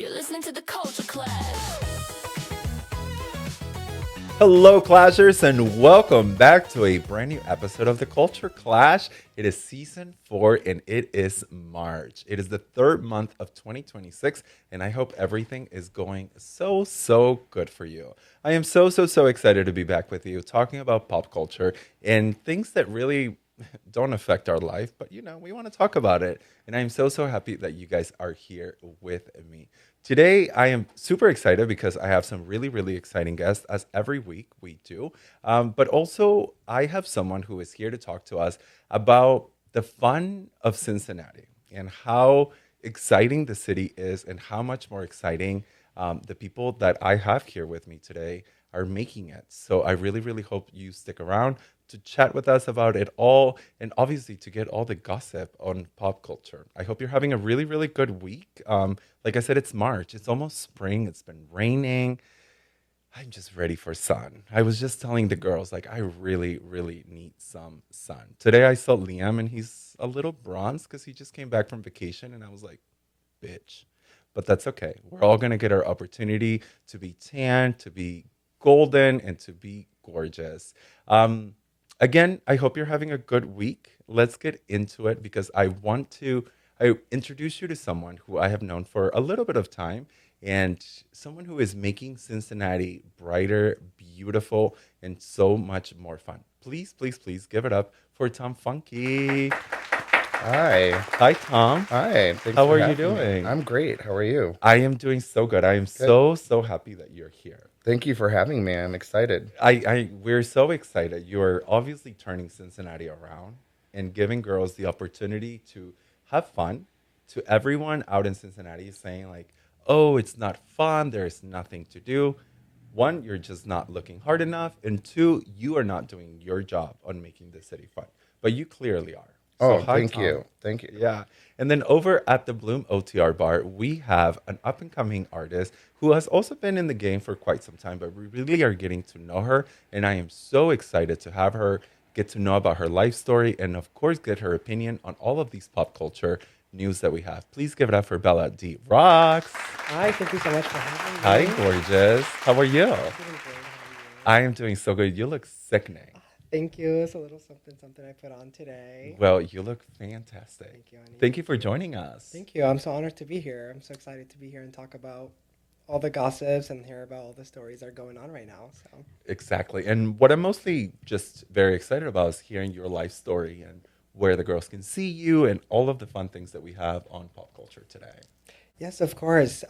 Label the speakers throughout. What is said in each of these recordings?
Speaker 1: You're listening to The Culture Clash.
Speaker 2: Hello, Clashers, and welcome back to a brand new episode of The Culture Clash. It is season 4, and it is March. It is the third month of 2026, and I hope everything is going so good for you. I am so excited to be back with you, talking about pop culture and things that really don't affect our life, but we want to talk about it. And I'm so happy that you guys are here with me. Today, I am super excited because I have some really exciting guests, as every week we do. But also, I have someone who is here to talk to us about the fun of Cincinnati and how exciting the city is and how much more exciting the people that I have here with me today are making it. So I really hope you stick around to chat with us about it all, and obviously to get all the gossip on pop culture. I hope you're having a really good week. Like I said, it's March. It's almost spring. It's been raining. I'm just ready for sun. I was just telling the girls, like, I really need some sun. Today I saw Liam, and he's a little bronzed because he just came back from vacation, and I was like, bitch. But that's okay. We're all going to get our opportunity to be tan, to be golden, and to be gorgeous. Again, I hope you're having a good week. Let's get into it because I introduce you to someone who I have known for a little bit of time, and someone who is making Cincinnati brighter, beautiful, and so much more fun. Please give it up for Tom Funke.
Speaker 3: Hi.
Speaker 2: Hi, Tom.
Speaker 3: Hi. Thanks
Speaker 2: How
Speaker 3: for
Speaker 2: are you
Speaker 3: having me.
Speaker 2: doing?
Speaker 3: I'm great. How are you?
Speaker 2: I am doing so good. I am so happy that you're here.
Speaker 3: Thank you for having me. I'm excited.
Speaker 2: We're so excited. You're obviously turning Cincinnati around and giving girls the opportunity to have fun. To everyone out in Cincinnati saying like, oh, it's not fun. There's nothing to do. One, you're just not looking hard enough. And two, you are not doing your job on making the city fun. But you clearly are. So, hi,
Speaker 3: thank
Speaker 2: Tom.
Speaker 3: you. Thank you.
Speaker 2: Yeah. And then over at the Bloom OTR bar, we have an up-and-coming artist who has also been in the game for quite some time, but we really are getting to know her. And I am so excited to have her get to know about her life story and, of course, get her opinion on all of these pop culture news that we have. Please give it up for Bella D. Roxx.
Speaker 4: Hi, thank you so much for having me.
Speaker 2: Hi, gorgeous. How are you?
Speaker 4: I'm doing great. How are you?
Speaker 2: I am doing so good. You look sickening.
Speaker 4: Thank you. It's a little something I put on today.
Speaker 2: Well, you look fantastic.
Speaker 4: Thank you, honey.
Speaker 2: Thank you for joining us.
Speaker 4: Thank you. I'm so honored to be here. I'm so excited to be here and talk about all the gossips and hear about all the stories that are going on right now. So
Speaker 2: Exactly. And what I'm mostly just very excited about is hearing your life story and where the girls can see you and all of the fun things that we have on pop culture today.
Speaker 4: yes, of course.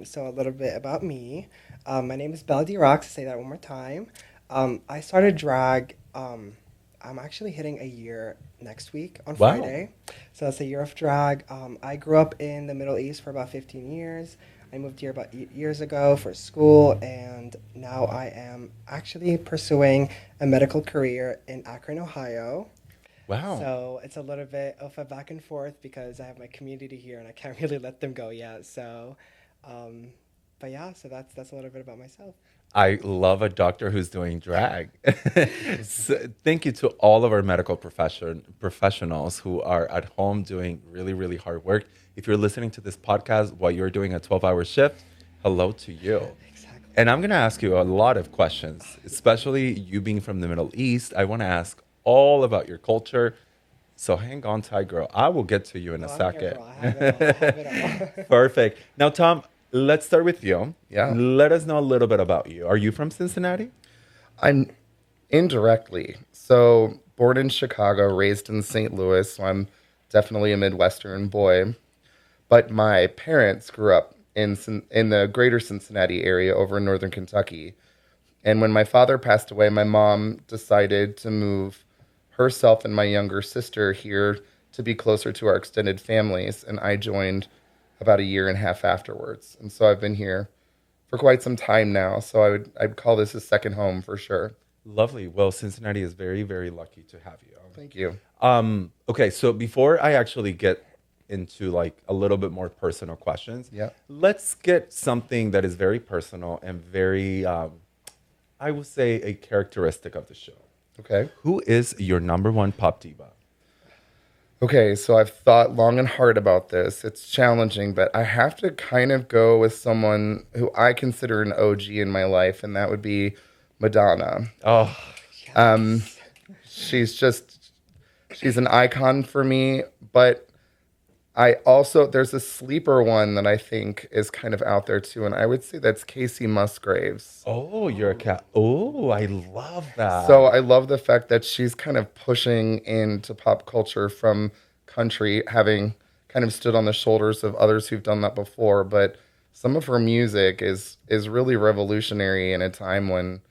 Speaker 4: So a little bit about me. My name is Bella D. Roxx. Say that one more time. I started drag. I'm actually hitting a year next week on
Speaker 2: Wow.
Speaker 4: Friday. So that's a year of drag. I grew up in the Middle East for about 15 years. I moved here about 8 years ago for school, and now I am actually pursuing a medical career in Akron, Ohio.
Speaker 2: Wow.
Speaker 4: So it's a little bit of a back and forth because I have my community here and I can't really let them go yet. So, but yeah, so that's a little bit about myself.
Speaker 2: I love a doctor who's doing drag. So, thank you to all of our medical professionals who are at home doing really hard work. If you're listening to this podcast while you're doing a 12-hour shift, hello to you.
Speaker 4: Exactly.
Speaker 2: And I'm going to ask you a lot of questions, especially you being from the Middle East. I want to ask all about your culture. So hang on tight, girl. I will get to you in a
Speaker 4: I'm
Speaker 2: second.
Speaker 4: here, girl. I have it all.
Speaker 2: Perfect. Now, Tom, let's start with you.
Speaker 3: Yeah.
Speaker 2: Let us know a little bit about you. Are you from Cincinnati?
Speaker 3: I'm indirectly. So, born in Chicago, raised in St. Louis, so I'm definitely a Midwestern boy. But my parents grew up in the greater Cincinnati area over in northern Kentucky. And when my father passed away, my mom decided to move herself and my younger sister here to be closer to our extended families. And I joined about a year and a half afterwards. And so I've been here for quite some time now. So I'd call this a second home for sure.
Speaker 2: Lovely. Well, Cincinnati is very lucky to have you.
Speaker 3: Thank you.
Speaker 2: Okay, so before I actually get into like a little bit more personal questions,
Speaker 3: Yeah.
Speaker 2: let's get something that is very personal and very, I would say, a characteristic of the show.
Speaker 3: Okay.
Speaker 2: Who is your number one pop diva?
Speaker 3: Okay, so I've thought long and hard about this. It's challenging, but I have to kind of go with someone who I consider an OG in my life, and that would be Madonna.
Speaker 2: Oh,
Speaker 3: Um, she's an icon for me, but there's a sleeper one that I think is kind of out there too, and I would say that's Casey Musgraves.
Speaker 2: oh, you're a cat. Oh, I love that.
Speaker 3: So I love the fact that she's kind of pushing into pop culture from country, having kind of stood on the shoulders of others who've done that before. But some of her music is really revolutionary in a time when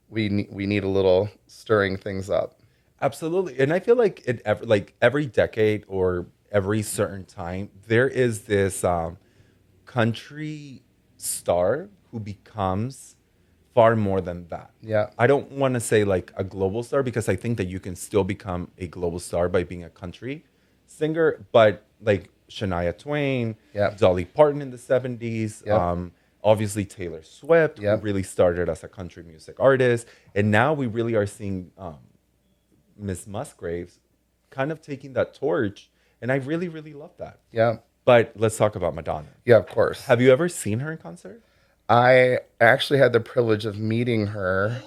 Speaker 3: we need a little stirring things up.
Speaker 2: Absolutely. And I feel like like every decade or every certain time, there is this country star who becomes far more than that.
Speaker 3: Yeah.
Speaker 2: I don't want to say like a global star because I think that you can still become a global star by being a country singer, but like Shania Twain,
Speaker 3: Yeah.
Speaker 2: Dolly Parton in the 70s,
Speaker 3: Yeah.
Speaker 2: Obviously Taylor Swift,
Speaker 3: Yeah.
Speaker 2: who really started as a country music artist. And now we really are seeing Miss Musgraves kind of taking that torch. And I really, really love that.
Speaker 3: Yeah.
Speaker 2: But let's talk about Madonna.
Speaker 3: Yeah, of course.
Speaker 2: Have you ever seen her in concert?
Speaker 3: I actually had the privilege of meeting her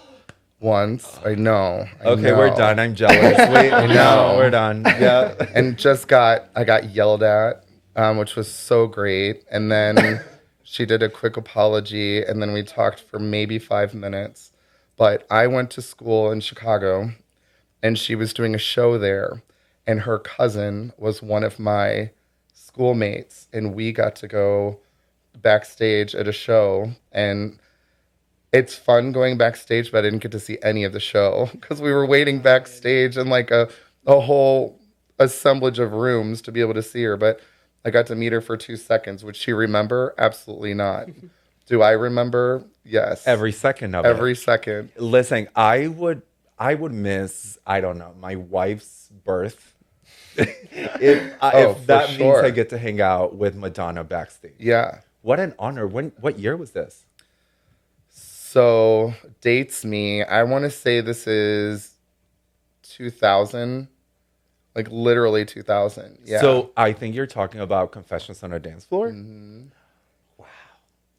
Speaker 3: once. I know.
Speaker 2: Okay, we're done. I'm jealous. Wait, no, we're done. Yeah.
Speaker 3: And I got yelled at, which was so great. And then she did a quick apology, and then we talked for maybe 5 minutes. But I went to school in Chicago, and she was doing a show there, and her cousin was one of my schoolmates, and we got to go backstage at a show, and it's fun going backstage, but I didn't get to see any of the show because we were waiting backstage in like a whole assemblage of rooms to be able to see her. But I got to meet her for 2 seconds. Would she remember? Absolutely not. Do I remember? Yes.
Speaker 2: Every second of it.
Speaker 3: Every second.
Speaker 2: Listen, I would miss, I don't know, my wife's birth. if
Speaker 3: for
Speaker 2: that
Speaker 3: sure.
Speaker 2: means I get to hang out with Madonna backstage.
Speaker 3: Yeah.
Speaker 2: What an honor. What year was this?
Speaker 3: So dates me. I want to say this is 2000, like literally 2000. Yeah.
Speaker 2: So I think you're talking about Confessions on a Dance Floor.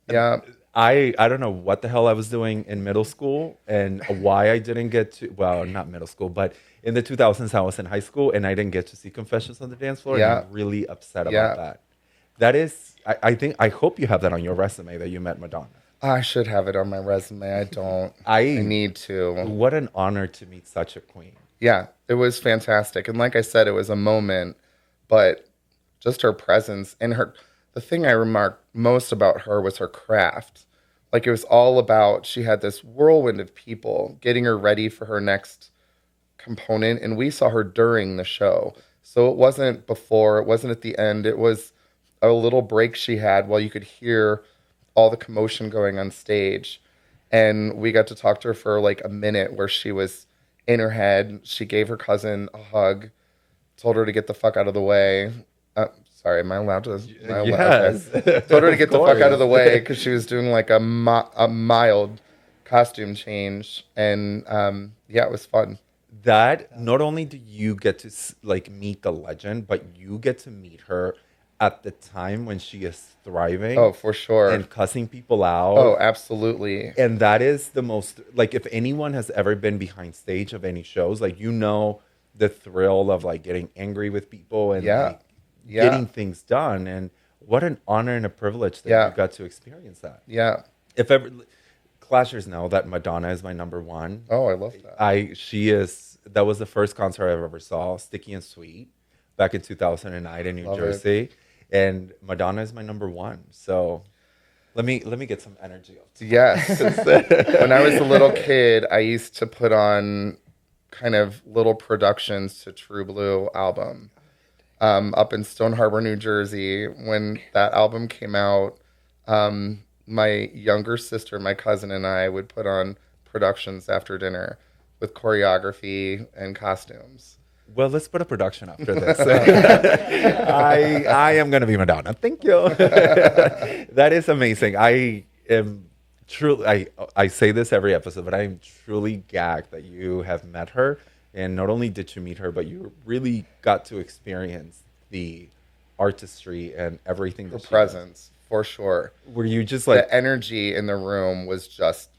Speaker 3: Yeah.
Speaker 2: I don't know what the hell I was doing in middle school and why I didn't get to, well, not middle school, but in the 2000s I was in high school and I didn't get to see Confessions on the Dance Floor.
Speaker 3: Yeah.
Speaker 2: And I'm really upset about
Speaker 3: Yeah.
Speaker 2: that. That is, I hope you have that on your resume that you met Madonna.
Speaker 3: I should have it on my resume. I don't.
Speaker 2: I
Speaker 3: need to.
Speaker 2: What an honor to meet such a queen.
Speaker 3: Yeah, it was fantastic. And like I said, it was a moment, but just her presence and the thing I remarked most about her was her craft. Like it was all about, she had this whirlwind of people getting her ready for her next component. And we saw her during the show. So it wasn't before, it wasn't at the end. It was a little break she had while you could hear all the commotion going on stage. And we got to talk to her for like a minute where she was in her head. She gave her cousin a hug, told her to get the fuck out of the way. Sorry, am I allowed to?
Speaker 2: Yes.
Speaker 3: Okay. Told her to get the fuck out of the
Speaker 2: course.
Speaker 3: way because she was doing like a mild costume change. And yeah, it was fun.
Speaker 2: That not only do you get to like meet the legend, but you get to meet her at the time when she is thriving.
Speaker 3: Oh, for sure.
Speaker 2: And cussing people out.
Speaker 3: Oh, absolutely.
Speaker 2: And that is the most, like, if anyone has ever been behind stage of any shows, like, you know the thrill of like getting angry with people and like, getting things done. And what an honor and a privilege that you got to experience that.
Speaker 3: Yeah.
Speaker 2: If ever, Clashers know that Madonna is my number one.
Speaker 3: Oh, I love that.
Speaker 2: That was the first concert I ever saw, Sticky and Sweet, back in 2009 in New Jersey. And Madonna is my number one. So let me get some energy up.
Speaker 3: Yes. When I was a little kid, I used to put on kind of little productions to True Blue album up in Stone Harbor, New Jersey. When that album came out, my younger sister, my cousin, and I would put on productions after dinner with choreography and costumes.
Speaker 2: Well, let's put a production after this. I am going to be Madonna. Thank you. That is amazing. I am truly, I say this every episode, but I am truly gagged that you have met her And not only did you meet her, but you really got to experience the artistry and everything
Speaker 3: Her
Speaker 2: that she does.
Speaker 3: presence, for sure.
Speaker 2: Were you just like,
Speaker 3: The energy in the room was just,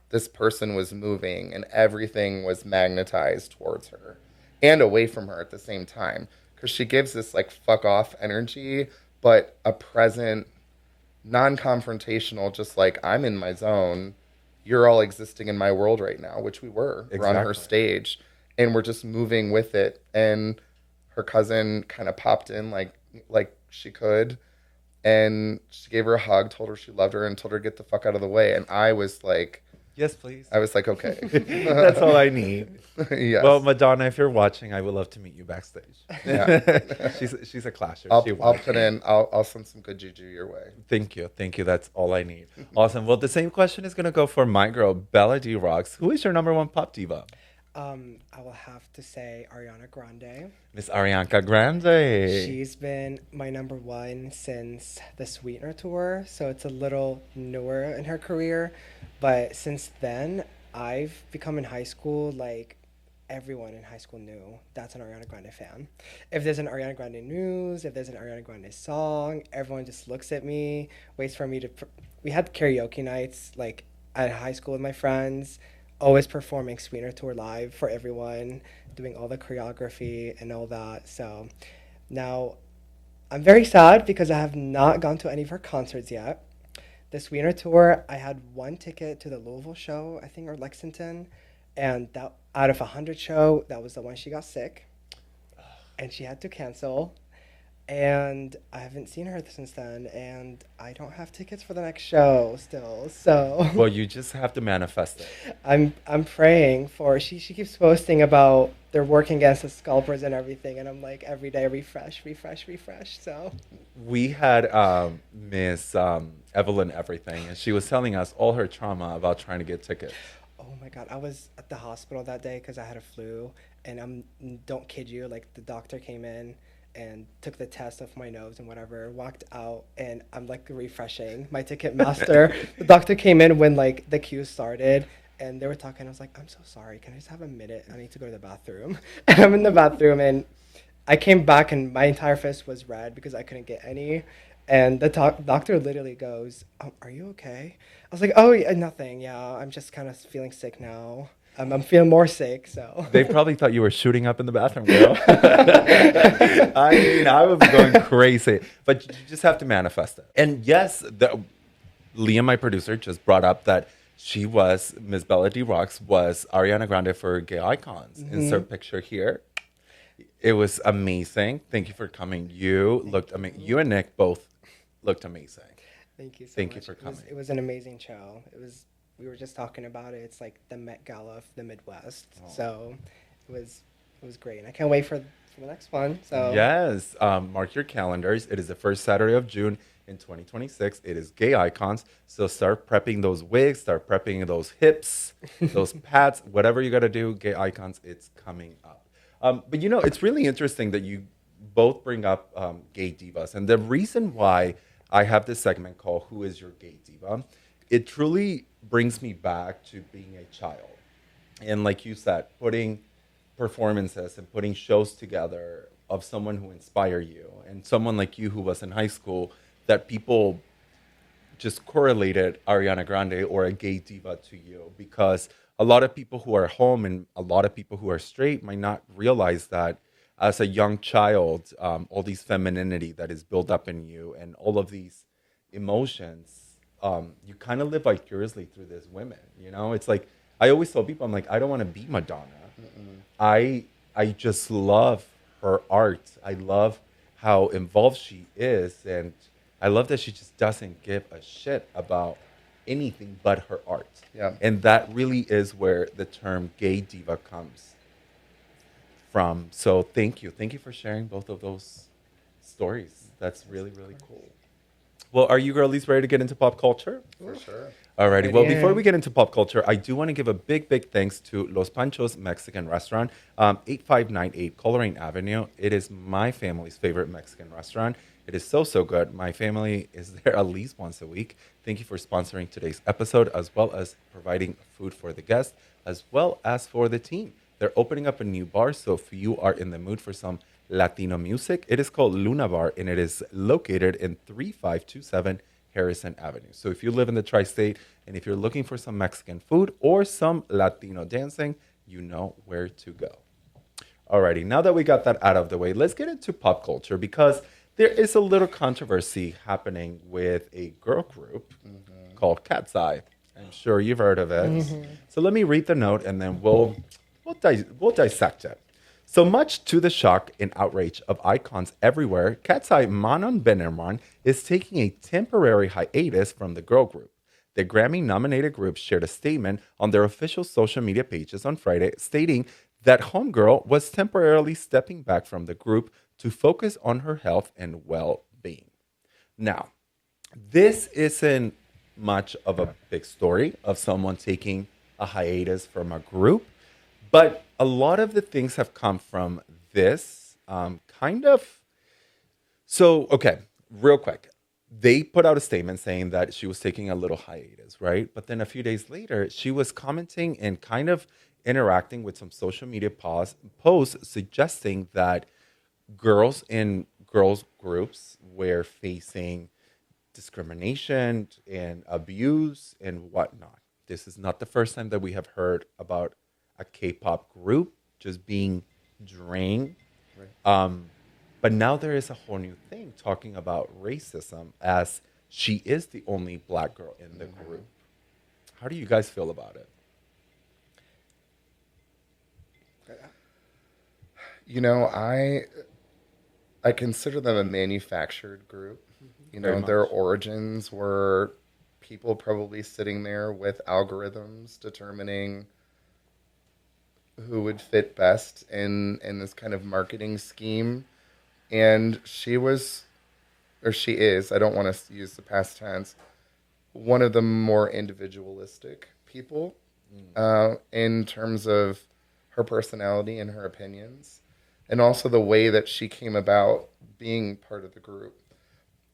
Speaker 3: this person was moving and everything was magnetized towards her and away from her at the same time. Because she gives this like fuck off energy, but a present, non-confrontational, just like, I'm in my zone. You're all existing in my world right now, which we were. We're on her
Speaker 2: Exactly.
Speaker 3: stage and we're just moving with it. And her cousin kind of popped in like she could, and she gave her a hug, told her she loved her, and told her to get the fuck out of the way. And I was like,
Speaker 2: yes, please?
Speaker 3: okay.
Speaker 2: That's all I need.
Speaker 3: Yes.
Speaker 2: Well, Madonna, if you're watching, I would love to meet you backstage.
Speaker 3: Yeah.
Speaker 2: she's a clasher.
Speaker 3: I'll
Speaker 2: She
Speaker 3: I'll
Speaker 2: will.
Speaker 3: put in. I'll send some good juju your way.
Speaker 2: Thank you. That's all I need. Awesome. Well, the same question is going to go for my girl, Bella D. Roxx. Who is your number one pop diva?
Speaker 4: I will have to say Ariana Grande.
Speaker 2: Miss Ariana Grande.
Speaker 4: She's been my number one since the Sweetener tour, so it's a little newer in her career. But since then, I've become in high school like everyone in high school knew that's an Ariana Grande fan. If there's an Ariana Grande news, if there's an Ariana Grande song, everyone just looks at me, waits for me to. We had karaoke nights like at high school with my friends, always performing Sweetener tour live for everyone, doing all the choreography and all that. So now I'm very sad because I have not gone to any of her concerts yet. The Sweetener tour, I had one ticket to the Louisville show, I think, or Lexington, and that out of 100 show, that was the one she got sick, and she had to cancel. And I haven't seen her since then, and I don't have tickets for the next show still. So
Speaker 2: Well, you just have to manifest it.
Speaker 4: I'm praying for. She keeps posting about they're working against the scalpers and everything, and I'm like every day refresh, refresh, refresh. So
Speaker 2: We had Miss Evelyn Everything, and she was telling us all her trauma about trying to get tickets.
Speaker 4: oh my God, I was at the hospital that day because I had a flu, and don't kid you, like the doctor came in and took the test of my nose and whatever, walked out, and I'm like refreshing my ticket master. The doctor came in when like the queue started, and they were talking. I was like, I'm so sorry, can I just have a minute? I need to go to the bathroom. And I'm in the bathroom, and I came back, and my entire fist was red because I couldn't get any. And the doctor literally goes, are you okay? I was like, oh, yeah, nothing. Yeah, I'm just kind of feeling sick now. I'm feeling more sick, so.
Speaker 2: They probably thought you were shooting up in the bathroom, girl. I mean, I was going crazy, but you just have to manifest it. And yes, Liam, my producer, just brought up that Miss Bella D. Roxx was Ariana Grande for Gay Icons. Insert picture here. It was amazing. Thank you for coming. You looked amazing. You and Nick both looked amazing.
Speaker 4: Thank you so
Speaker 2: Thank you
Speaker 4: much.
Speaker 2: for coming.
Speaker 4: It was an amazing show. We were just talking about it. It's like the Met Gala of the Midwest.
Speaker 2: Oh.
Speaker 4: So it was great. And I can't wait for the next one. So
Speaker 2: Yes, mark your calendars. It is the first Saturday of June in 2026. It is Gay Icons. So start prepping those wigs, start prepping those hips, those pads, whatever you got to do. Gay Icons, it's coming up. But it's really interesting that you both bring up gay divas. And the reason why I have this segment called Who is Your Gay Diva? It truly brings me back to being a child. And like you said, putting performances and putting shows together of someone who inspire you and someone like you who was in high school that people just correlated Ariana Grande or a gay diva to you, because a lot of people who are home and a lot of people who are straight might not realize that as a young child, all these femininity that is built up in you and all of these emotions, you kind of live vicariously through these women. It's like I always tell people, I'm like, I don't want to be Madonna. I just love her art. I love how involved she is, and I love that she just doesn't give a shit about anything but her art.
Speaker 3: Yeah.
Speaker 2: And that really is where the term gay diva comes from. So thank you for sharing both of those stories. That's really, really cool. Well, are you girlies ready to get into pop culture?
Speaker 3: For sure.
Speaker 2: Alrighty. Well,
Speaker 4: Yeah.
Speaker 2: before we get into pop culture, I do want to give a big, big thanks to Los Panchos Mexican Restaurant, 8598 Coleraine Avenue. It is my family's favorite Mexican restaurant. It is so, so good. My family is there at least once a week. Thank you for sponsoring today's episode, as well as providing food for the guests, as well as for the team. Their They're opening up a new bar. So if you are in the mood for some Latino music, it is called Luna Bar, and it is located in 3527 Harrison Avenue. So if you live in the tri-state and if you're looking for some Mexican food or some Latino dancing, you know where to go. Alrighty, now that we got that out of the way, let's get into pop culture because there is a little controversy happening with a girl group called Cat's Eye. I'm sure you've heard of it. So let me read the note and then we'll dissect it. So much to the shock and outrage of icons everywhere, Cat's Eye Manon Benerman is taking a temporary hiatus from the girl group. The Grammy-nominated group shared a statement on their official social media pages on Friday stating that Homegirl was temporarily stepping back from the group to focus on her health and well-being. Now, this isn't much of a big story of someone taking a hiatus from a group, but a lot of the things have come from this okay, real quick. They put out a statement saying that she was taking a little hiatus, right? But then a few days later, she was commenting and kind of interacting with some social media posts suggesting that girls in girls groups were facing discrimination and abuse and whatnot. This is not the first time that we have heard about a K-pop group just being drained. Right. But now there is a whole new thing talking about racism as she is the only black girl in the group. How do you guys feel about it?
Speaker 3: You know, I consider them a manufactured group. You know, their origins were people probably sitting there with algorithms determining who would fit best in this kind of marketing scheme. And she was, or she is, I don't want to use the past tense, one of the more individualistic people in terms of her personality and her opinions, and also the way that she came about being part of the group.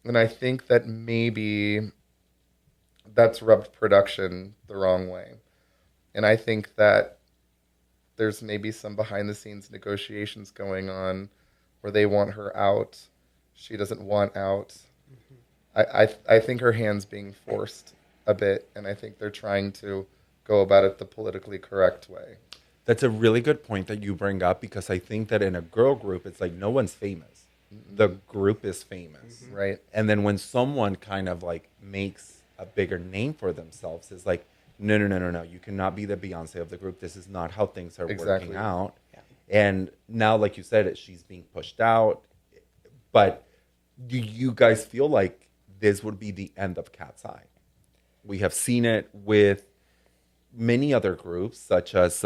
Speaker 3: And I think that maybe that's rubbed production the wrong way. And I think that there's maybe some behind the scenes negotiations going on where they want her out. She doesn't want out. I think her hand's being forced a bit, and I think they're trying to go about it the politically correct way.
Speaker 2: That's a really good point that you bring up, because I think that in a girl group, it's like no one's famous. The group is famous.
Speaker 3: Right.
Speaker 2: And then when someone kind of like makes a bigger name for themselves, it's like, no. You cannot be the Beyonce of the group. This is not how things are working out. Yeah. And now, like you said, she's being pushed out. But do you guys feel like this would be the end of Cat's Eye? We have seen it with many other groups, such as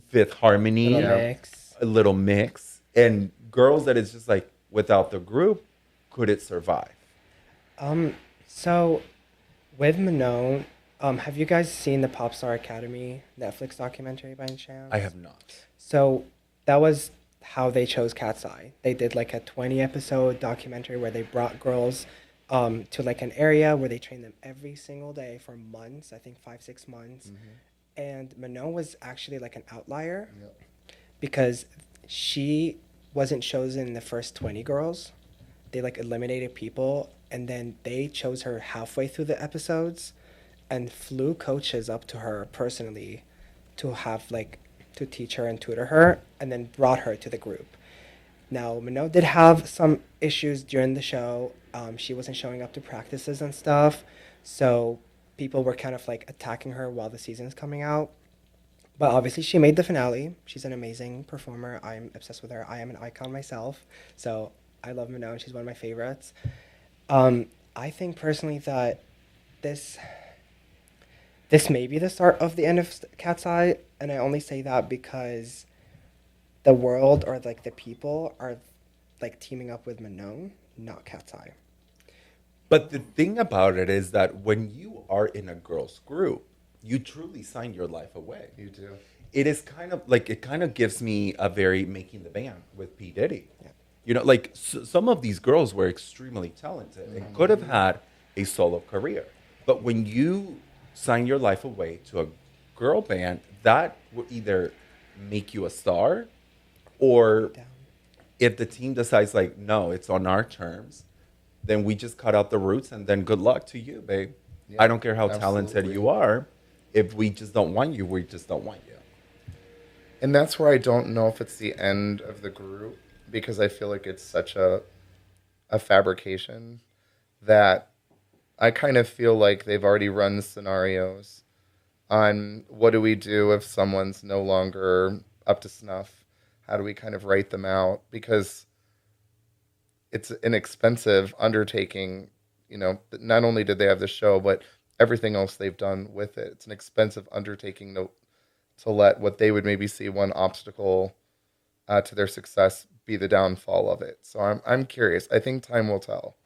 Speaker 2: Fifth Harmony, Little Mix, and girls that is just like, without the group, could it survive?
Speaker 4: So with Manon, have you guys seen the Pop Star Academy Netflix documentary by any chance?
Speaker 2: I have not.
Speaker 4: So that was how they chose Cat's Eye. They did like a 20-episode documentary where they brought girls to like an area where they trained them every single day for months, I think 5-6 months. And Manon was actually like an outlier because she wasn't chosen in the first 20 girls. They like eliminated people, and then they chose her halfway through the episodes and flew coaches up to her personally to have like to teach her and tutor her, and then brought her to the group. Now, Manon did have some issues during the show. She wasn't showing up to practices and stuff, so people were kind of like attacking her while the season is coming out. But obviously she made the finale. She's an amazing performer. I'm obsessed with her. I am an icon myself, so I love Manon. She's one of my favorites. I think personally that this may be the start of the end of Cat's Eye, and I only say that because the world or like the people are like teaming up with Manon, not Cat's Eye.
Speaker 2: But the thing about it is that when you are in a girls group, you truly sign your life away.
Speaker 3: You do.
Speaker 2: It is kind of like, it kind of gives me a very Making the Band with P. Diddy.
Speaker 4: Yeah.
Speaker 2: You know, like some of these girls were extremely talented and could have had a solo career. But when you sign your life away to a girl band, that will either make you a star, or
Speaker 4: Down.
Speaker 2: if the team decides like, no, it's on our terms, then we just cut out the roots, and then good luck to you, babe.
Speaker 3: Yeah,
Speaker 2: I don't care how talented
Speaker 3: absolutely.
Speaker 2: you are. If we just don't want you, we just don't want you.
Speaker 3: And that's where I don't know if it's the end of the group, because I feel like it's such a fabrication that I kind of feel like they've already run scenarios on what do we do if someone's no longer up to snuff? How do we kind of write them out? Because it's an expensive undertaking. You know, not only did they have the show, but everything else they've done with it. It's an expensive undertaking to let what they would maybe see one obstacle to their success be the downfall of it. So I'm curious. I think time will tell.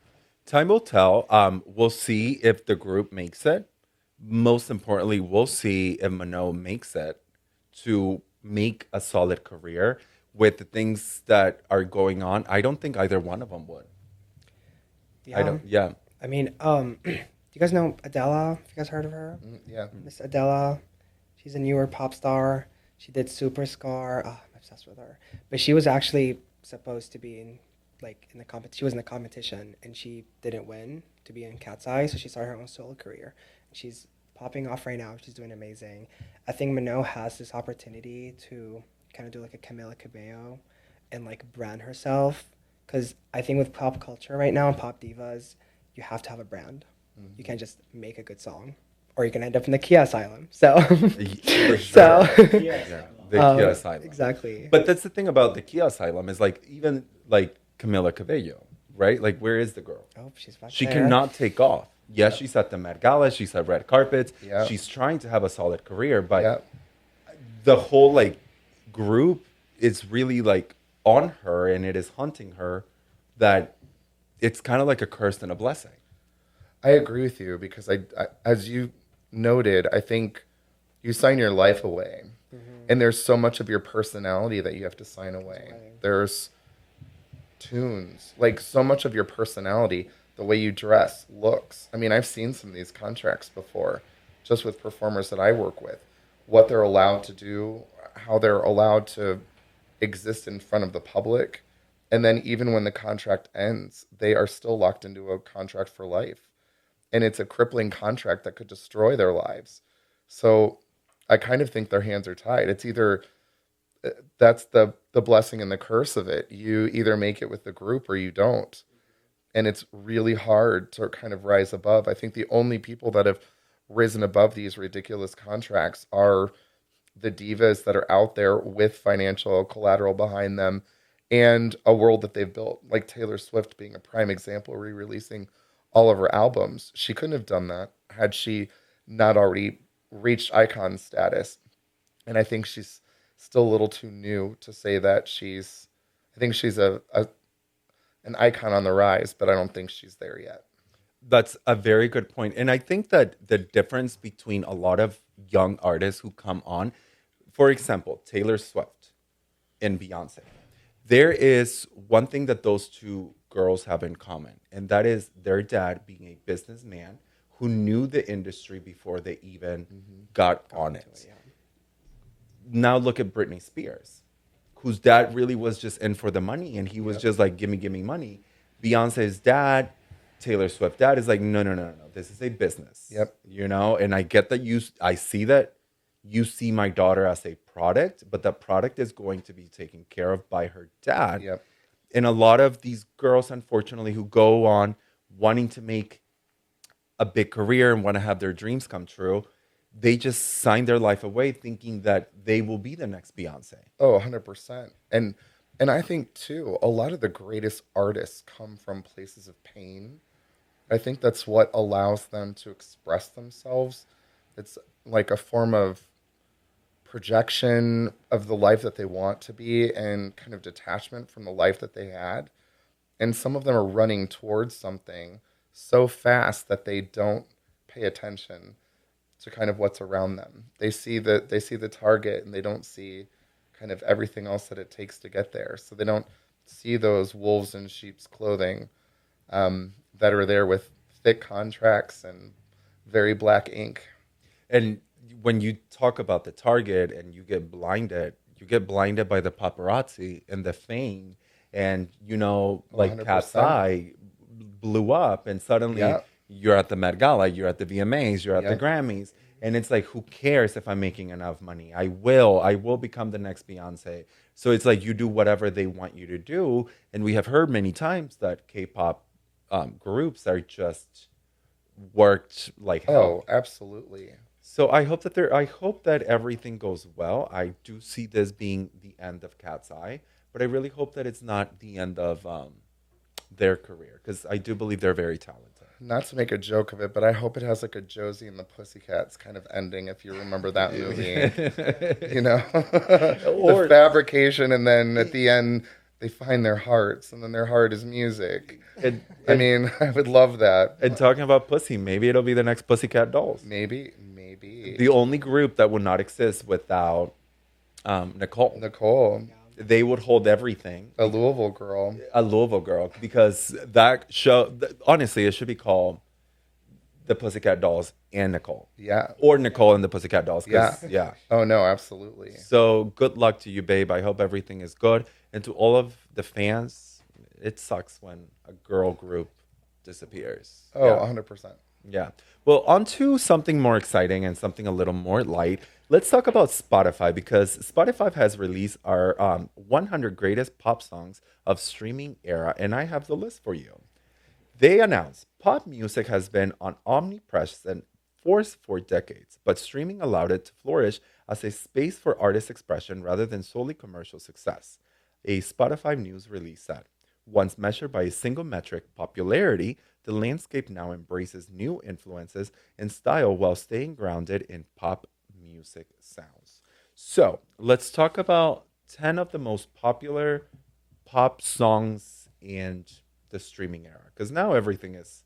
Speaker 2: Time will tell. We'll see if the group makes it. Most importantly, we'll see if Mano makes it to make a solid career with the things that are going on. I don't think either one of them would.
Speaker 4: Yeah.
Speaker 2: I don't. Yeah.
Speaker 4: I mean, do you guys know Adela? Have you guys heard of her?
Speaker 3: Yeah.
Speaker 4: Miss Adela. She's a newer pop star. She did Super Scar. Oh, I'm obsessed with her. But she was actually supposed to be in the she was in the competition, and she didn't win to be in Cat's Eye, so she started her own solo career. She's popping off right now. She's doing amazing. I think Mano has this opportunity to kind of do like a Camila Cabello and like brand herself, because I think with pop culture right now and pop divas, you have to have a brand.
Speaker 3: Mm-hmm.
Speaker 4: You can't just make a good song, or you can end up in the Kia Asylum. So,
Speaker 2: For sure.
Speaker 4: so
Speaker 2: Yeah. The Kia Asylum.
Speaker 4: exactly.
Speaker 2: But that's the thing about the Kia Asylum is like even like Camila Cabello, right? Like where is the girl?
Speaker 4: Oh, she's back
Speaker 2: She
Speaker 4: there.
Speaker 2: cannot take off. Yes, she's at the Met Gala. She's at red carpets.
Speaker 3: Yeah.
Speaker 2: She's trying to have a solid career, but
Speaker 3: Yeah.
Speaker 2: the whole like group is really like on her, and it is hunting her. That it's kind of like a curse and a blessing.
Speaker 3: I agree with you, because I as you noted, I think you sign your life away, and there's so much of your personality that you have to sign away. There's tunes, like so much of your personality, the way you dress, looks. I mean, I've seen some of these contracts before, just with performers that I work with, what they're allowed to do, how they're allowed to exist in front of the public. And then even when the contract ends, they are still locked into a contract for life. And it's a crippling contract that could destroy their lives. So I kind of think their hands are tied. It's either that's the blessing and the curse of it. You either make it with the group or you don't. And it's really hard to kind of rise above. I think the only people that have risen above these ridiculous contracts are the divas that are out there with financial collateral behind them and a world that they've built, like Taylor Swift being a prime example, re-releasing all of her albums. She couldn't have done that had she not already reached icon status. And I think she's still a little too new to say that I think she's an icon on the rise, but I don't think she's there yet.
Speaker 2: That's a very good point. And I think that the difference between a lot of young artists who come on, for example, Taylor Swift and Beyonce, there is one thing that those two girls have in common, and that is their dad being a businessman who knew the industry before they even got on it. Now look at Britney Spears, whose dad really was just in for the money, and he was just like, give me money. Beyonce's dad, Taylor Swift dad, is like, no. This is a business.
Speaker 3: Yep.
Speaker 2: You know, and I get that I see that you see my daughter as a product, but that product is going to be taken care of by her dad.
Speaker 3: Yep.
Speaker 2: And a lot of these girls, unfortunately, who go on wanting to make a big career and want to have their dreams come true, they just sign their life away thinking that they will be the next Beyonce.
Speaker 3: Oh, 100%. And I think, too, a lot of the greatest artists come from places of pain. I think that's what allows them to express themselves. It's like a form of projection of the life that they want to be and kind of detachment from the life that they had. And some of them are running towards something so fast that they don't pay attention to kind of what's around them. They see the target, and they don't see kind of everything else that it takes to get there. So they don't see those wolves in sheep's clothing that are there with thick contracts and very black ink.
Speaker 2: And when you talk about the target and you get blinded by the paparazzi and the fame, and like Cat's
Speaker 3: 100%.
Speaker 2: Eye blew up, and suddenly
Speaker 3: Yeah.
Speaker 2: you're at the Met Gala, you're at the VMAs, you're at the
Speaker 3: Yeah.
Speaker 2: Grammys, and it's like, who cares if I'm making enough money? I will become the next Beyonce. So it's like you do whatever they want you to do, and we have heard many times that K-pop groups are just worked like hell.
Speaker 3: Oh, absolutely.
Speaker 2: So I hope that everything goes well. I do see this being the end of Cat's Eye, but I really hope that it's not the end of their career, because I do believe they're very talented.
Speaker 3: Not to make a joke of it, but I hope it has like a Josie and the Pussycats kind of ending, if you remember that movie.
Speaker 2: Or-
Speaker 3: The fabrication, and then at the end they find their hearts, and then their heart is music.
Speaker 2: And,
Speaker 3: I mean, I would love that.
Speaker 2: and talking about pussy, maybe it'll be the next Pussycat Dolls.
Speaker 3: Maybe.
Speaker 2: The only group that would not exist without Nicole.
Speaker 3: Nicole,
Speaker 2: They would hold everything.
Speaker 3: a Louisville girl.
Speaker 2: A Louisville girl, because that show, honestly, it should be called the Pussycat Dolls and Nicole.
Speaker 3: Yeah.
Speaker 2: Or Nicole and the Pussycat Dolls. 'Cause,
Speaker 3: Yeah.
Speaker 2: Yeah.
Speaker 3: Oh no, absolutely.
Speaker 2: So good luck to you, babe. I hope everything is good. And to all of the fans, it sucks when a girl group disappears.
Speaker 3: Oh,
Speaker 2: Yeah.
Speaker 3: 100%.
Speaker 2: Yeah. Well, on to something more exciting and something a little more light. Let's talk about Spotify, because Spotify has released our 100 greatest pop songs of streaming era, and I have the list for you. They announced pop music has been on omnipresent force for decades, but streaming allowed it to flourish as a space for artist expression rather than solely commercial success. A Spotify news release said, once measured by a single metric, popularity, the landscape now embraces new influences and style while staying grounded in pop music sounds. So let's talk about 10 of the most popular pop songs in the streaming era, because now everything is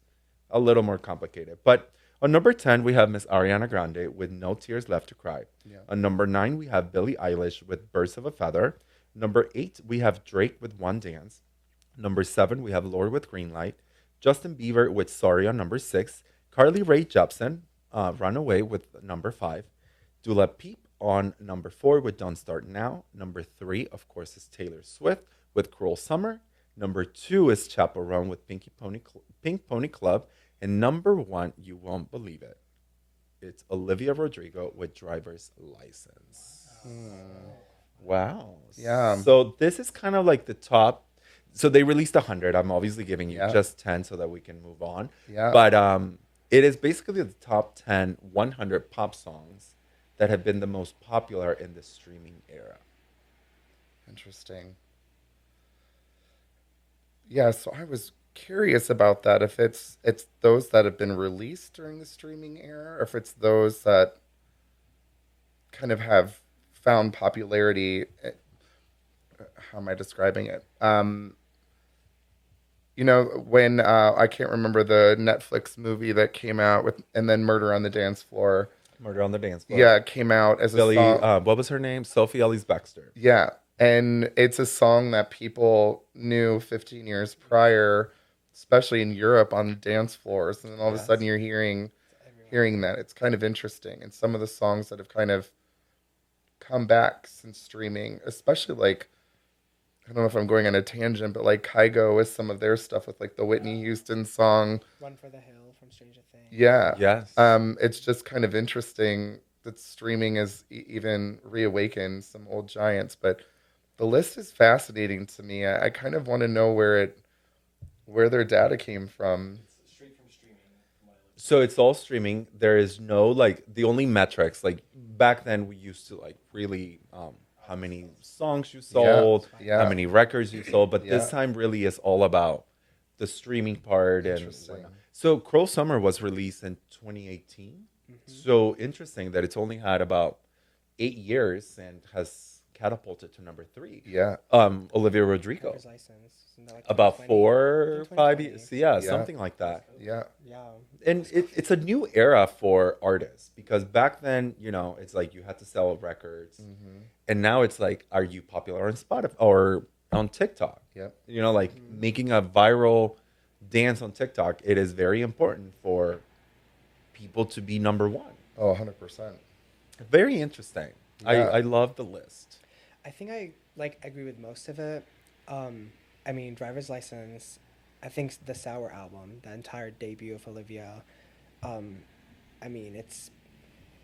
Speaker 2: a little more complicated. But on number 10, we have Miss Ariana Grande with No Tears Left to Cry.
Speaker 3: Yeah.
Speaker 2: On number 9, we have Billie Eilish with Birds of a Feather. Number 8, we have Drake with One Dance. Number 7, we have Lord with Green Light. Justin Bieber with Sorry on number 6. Carly Rae Jepsen, Runaway with number 5. Dua Peep on number 4 with Don't Start Now. Number 3, of course, is Taylor Swift with Cruel Summer. Number 2 is Chaperone with Pink Pony Club. And number 1, you won't believe it, it's Olivia Rodrigo with Driver's License. Wow.
Speaker 3: Yeah.
Speaker 2: So this is kind of like the top. So they released 100. I'm obviously giving you
Speaker 3: Yeah.
Speaker 2: just 10 so that we can move on.
Speaker 3: Yeah.
Speaker 2: But it is basically the top 10 100 pop songs that have been the most popular in the streaming era.
Speaker 3: Interesting. Yeah, so I was curious about that, if it's those that have been released during the streaming era, or if it's those that kind of have found popularity. How am I describing it? When I can't remember the Netflix movie that came out with, and then Murder on the Dance Floor.
Speaker 2: Murder on the Dance Floor.
Speaker 3: Yeah, it came out as a
Speaker 2: Billy,
Speaker 3: song.
Speaker 2: what was her name? Sophie Ellis Bextor.
Speaker 3: Yeah, and it's a song that people knew 15 years prior, especially in Europe on dance floors, and then all of a
Speaker 2: Yes.
Speaker 3: sudden you're hearing that. It's kind of interesting, and some of the songs that have kind of come back since streaming, especially like, I don't know if I'm going on a tangent, but like Kygo with some of their stuff with like the Whitney Houston song.
Speaker 4: Run for the Hill from Stranger Things.
Speaker 3: Yeah.
Speaker 2: Yes.
Speaker 3: It's just kind of interesting that streaming has even reawakened some old giants, but the list is fascinating to me. I kind of want to know where their data came from.
Speaker 2: So it's all streaming. There is no the only metrics, like back then we used to really how many songs you sold,
Speaker 3: Yeah.
Speaker 2: how many records you sold, but this
Speaker 3: Yeah.
Speaker 2: time really is all about the streaming part. And
Speaker 3: Interesting.
Speaker 2: so Cruel Summer was released in 2018. So interesting that it's only had about 8 years and has catapulted to number 3.
Speaker 3: Yeah.
Speaker 2: Olivia Rodrigo.
Speaker 4: Driver's License. Isn't that like
Speaker 2: About
Speaker 4: 2020?
Speaker 2: 4 or 5 years.
Speaker 4: 2020.
Speaker 2: Yeah,
Speaker 3: Yeah.
Speaker 2: something like that.
Speaker 3: Yeah.
Speaker 4: Yeah.
Speaker 2: And it's a new era for artists, because back then, it's like you had to sell records, and now it's like, are you popular on Spotify or on TikTok?
Speaker 3: Yep.
Speaker 2: Making a viral dance on TikTok, it is very important for people to be number one.
Speaker 3: Oh, 100%.
Speaker 2: Very interesting.
Speaker 3: Yeah.
Speaker 2: I love the list.
Speaker 4: I think I like agree with most of it. I mean, Driver's License. I think the Sour album, the entire debut of Olivia. Um, I mean, it's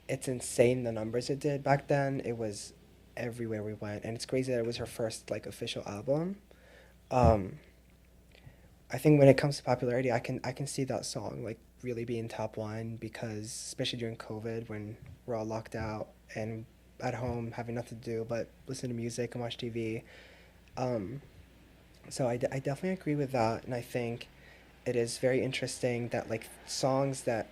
Speaker 4: insane the numbers it did back then. It was everywhere we went, and it's crazy that it was her first like official album. Um, I think when it comes to popularity, I can see that song like really being top one because especially during COVID when we're all locked out and at home having nothing to do but listen to music and watch TV. Um, so I definitely agree with that, and I think it is very interesting that like songs that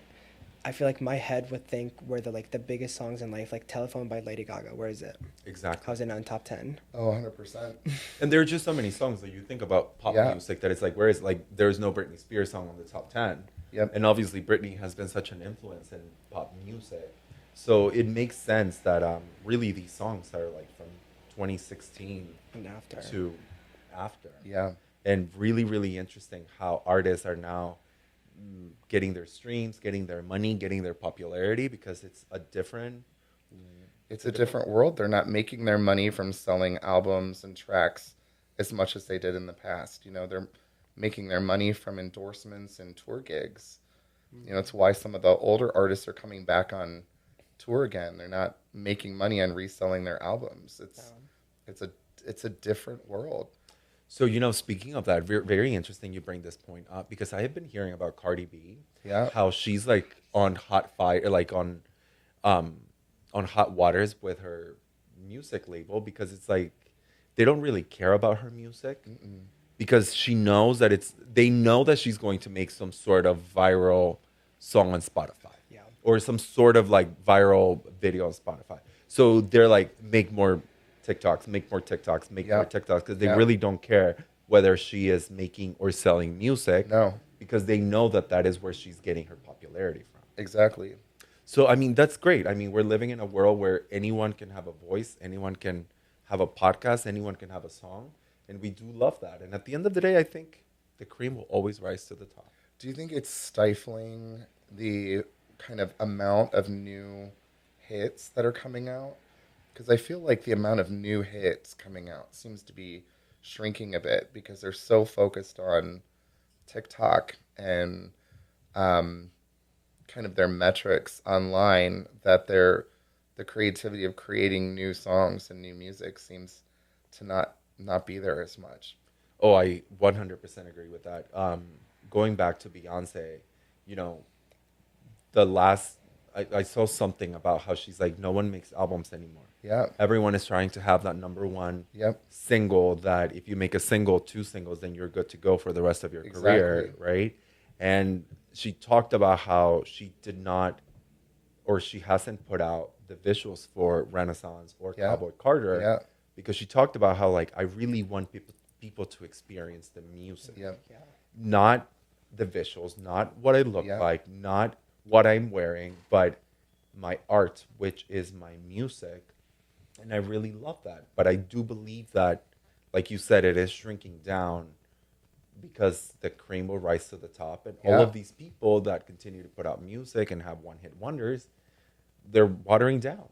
Speaker 4: I feel like my head would think were the biggest songs in life, like Telephone by Lady Gaga. Where is it?
Speaker 2: Exactly.
Speaker 4: How's it not in top 10?
Speaker 3: Oh, 100%.
Speaker 2: And there are just so many songs that you think about pop
Speaker 3: Yeah.
Speaker 2: music that it's like, where is like there's no Britney Spears song on the top 10.
Speaker 3: Yep.
Speaker 2: And obviously Britney has been such an influence in pop music. So it makes sense that really these songs are like from 2016
Speaker 4: And after.
Speaker 2: to after.
Speaker 3: Yeah.
Speaker 2: And really, really interesting how artists are now getting their streams, getting their money, getting their popularity because it's a different.
Speaker 3: It's a different world. They're not making their money from selling albums and tracks as much as they did in the past. You know, they're making their money from endorsements and tour gigs. You know, it's why some of the older artists are coming back on tour again. They're not making money on reselling their albums. It's a different world.
Speaker 2: So, speaking of that, very interesting you bring this point up because I have been hearing about Cardi B.
Speaker 3: Yeah.
Speaker 2: How she's like on hot fire, like on hot waters with her music label because it's like they don't really care about her music because they know that she's going to make some sort of viral song on Spotify.
Speaker 4: Yeah.
Speaker 2: Or some sort of like viral video on Spotify. So they're like, make more TikToks, make more TikToks, make more TikToks because they really don't care whether she is making or selling music.
Speaker 3: No.
Speaker 2: Because they know that is where she's getting her popularity from.
Speaker 3: Exactly.
Speaker 2: So, I mean, that's great. I mean, we're living in a world where anyone can have a voice, anyone can have a podcast, anyone can have a song. And we do love that. And at the end of the day, I think the cream will always rise to the top.
Speaker 3: Do you think it's stifling the kind of amount of new hits that are coming out? Because I feel like the amount of new hits coming out seems to be shrinking a bit because they're so focused on TikTok and kind of their metrics online that the creativity of creating new songs and new music seems to not be there as much.
Speaker 2: Oh, I 100% agree with that. Going back to Beyonce, I saw something about how she's like, no one makes albums anymore.
Speaker 3: Yeah.
Speaker 2: Everyone is trying to have that number one single that if you make a single, two singles, then you're good to go for the rest of your career, right? And she talked about how she did not, or she hasn't put out the visuals for Renaissance or Cowboy Carter because she talked about how like, I really want people to experience the music. Not the visuals, not what I look like, not what I'm wearing, but my art, which is my music. And I really love that. But I do believe that, like you said, it is shrinking down because the cream will rise to the top. And all of these people that continue to put out music and have one-hit wonders, they're watering down.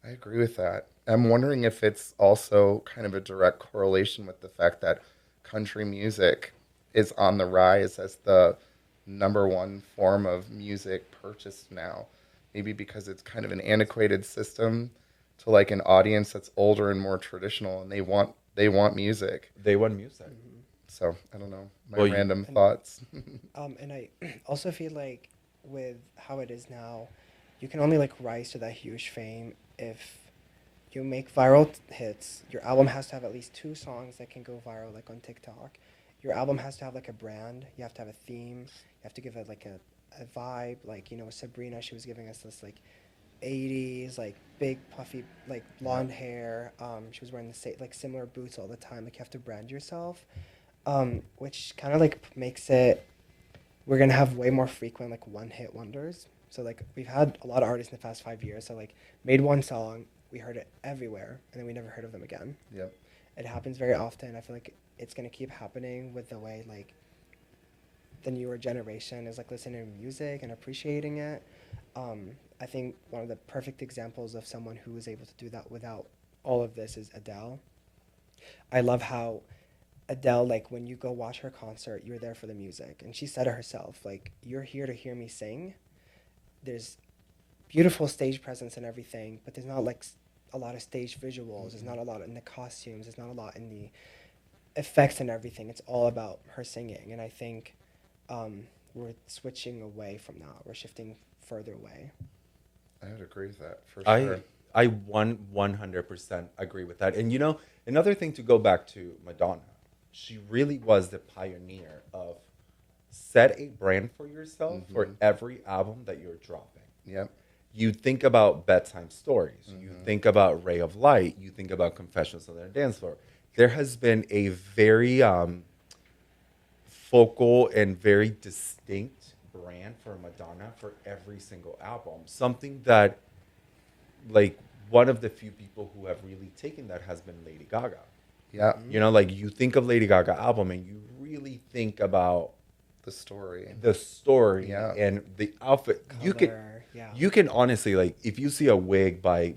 Speaker 3: I agree with that. I'm wondering if it's also kind of a direct correlation with the fact that country music is on the rise as the number one form of music purchased now. Maybe because it's kind of an antiquated system to like an audience that's older and more traditional, and they want music.
Speaker 2: They want music.
Speaker 3: So I don't know, random thoughts.
Speaker 4: And I also feel like with how it is now, you can only like rise to that huge fame if you make viral hits. Your album has to have at least 2 songs that can go viral, like on TikTok. Your album has to have like a brand. You have to have a theme. You have to give it like a vibe. Like, Sabrina, she was giving us this like 80s, like big puffy, like blonde hair. She was wearing the like similar boots all the time. Like you have to brand yourself, which kind of like makes it, we're going to have way more frequent like one-hit wonders. So like we've had a lot of artists in the past 5 years. So like made one song, we heard it everywhere, and then we never heard of them again.
Speaker 3: Yep.
Speaker 4: It happens very often. I feel like it's going to keep happening with the way like the newer generation is like listening to music and appreciating it. I think one of the perfect examples of someone who was able to do that without all of this is Adele. I love how Adele, like when you go watch her concert, you're there for the music. And she said it herself, like, you're here to hear me sing. There's beautiful stage presence and everything, but there's not like a lot of stage visuals. There's not a lot in the costumes. There's not a lot in the effects and everything. It's all about her singing. And I think we're switching away from that. We're shifting further away.
Speaker 3: I would agree with that for
Speaker 2: I
Speaker 3: sure.
Speaker 2: I 100% agree with that. And you know, another thing to go back to Madonna, she really was the pioneer of set a brand for yourself for every album that you're dropping.
Speaker 3: Yep.
Speaker 2: You think about Bedtime Stories, you think about Ray of Light, you think about Confessions on the Dance Floor. There has been a very focal and very distinct brand for Madonna for every single album. Something that, like, one of the few people who have really taken that has been Lady Gaga.
Speaker 3: Yeah.
Speaker 2: You know, like you think of Lady Gaga album and you really think about
Speaker 3: The story.
Speaker 2: the story
Speaker 3: Yeah.
Speaker 2: and the outfit.
Speaker 4: Color, yeah.
Speaker 2: You can honestly, like, if you see a wig by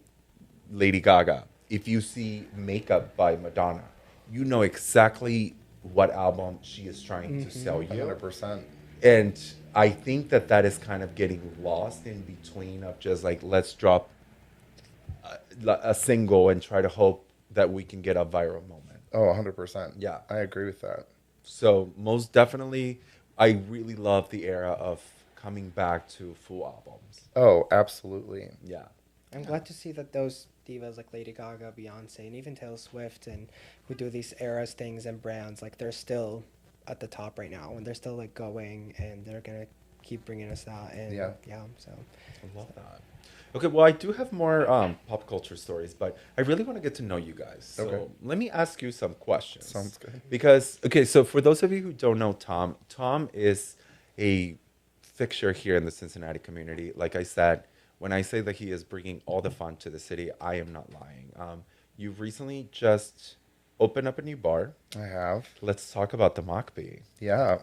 Speaker 2: Lady Gaga, if you see makeup by Madonna, you know exactly what album she is trying to sell you.
Speaker 3: 100%.
Speaker 2: And I think that that is kind of getting lost in between of just like, let's drop a single and try to hope that we can get a viral moment.
Speaker 3: Oh, 100%.
Speaker 2: Yeah.
Speaker 3: I agree with that.
Speaker 2: So most definitely, I really love the era of coming back to full albums.
Speaker 3: Oh, absolutely.
Speaker 2: Yeah.
Speaker 4: I'm glad to see that those divas like Lady Gaga, Beyonce, and even Taylor Swift, and who do these eras things and brands, like they're still at the top right now, and they're still like going, and they're gonna keep bringing us that. And
Speaker 3: Yeah.
Speaker 4: So
Speaker 2: I love that. Okay, well, I do have more pop culture stories, but I really want to get to know you guys. So
Speaker 3: Okay.
Speaker 2: let me ask you some questions.
Speaker 3: Sounds good.
Speaker 2: Because, okay, so for those of you who don't know Tom, Tom is a fixture here in the Cincinnati community. Like I said, when I say that he is bringing all the fun to the city, I am not lying. You've recently just opened up a new bar.
Speaker 3: I have.
Speaker 2: Let's talk about the MockBee.
Speaker 3: Yeah.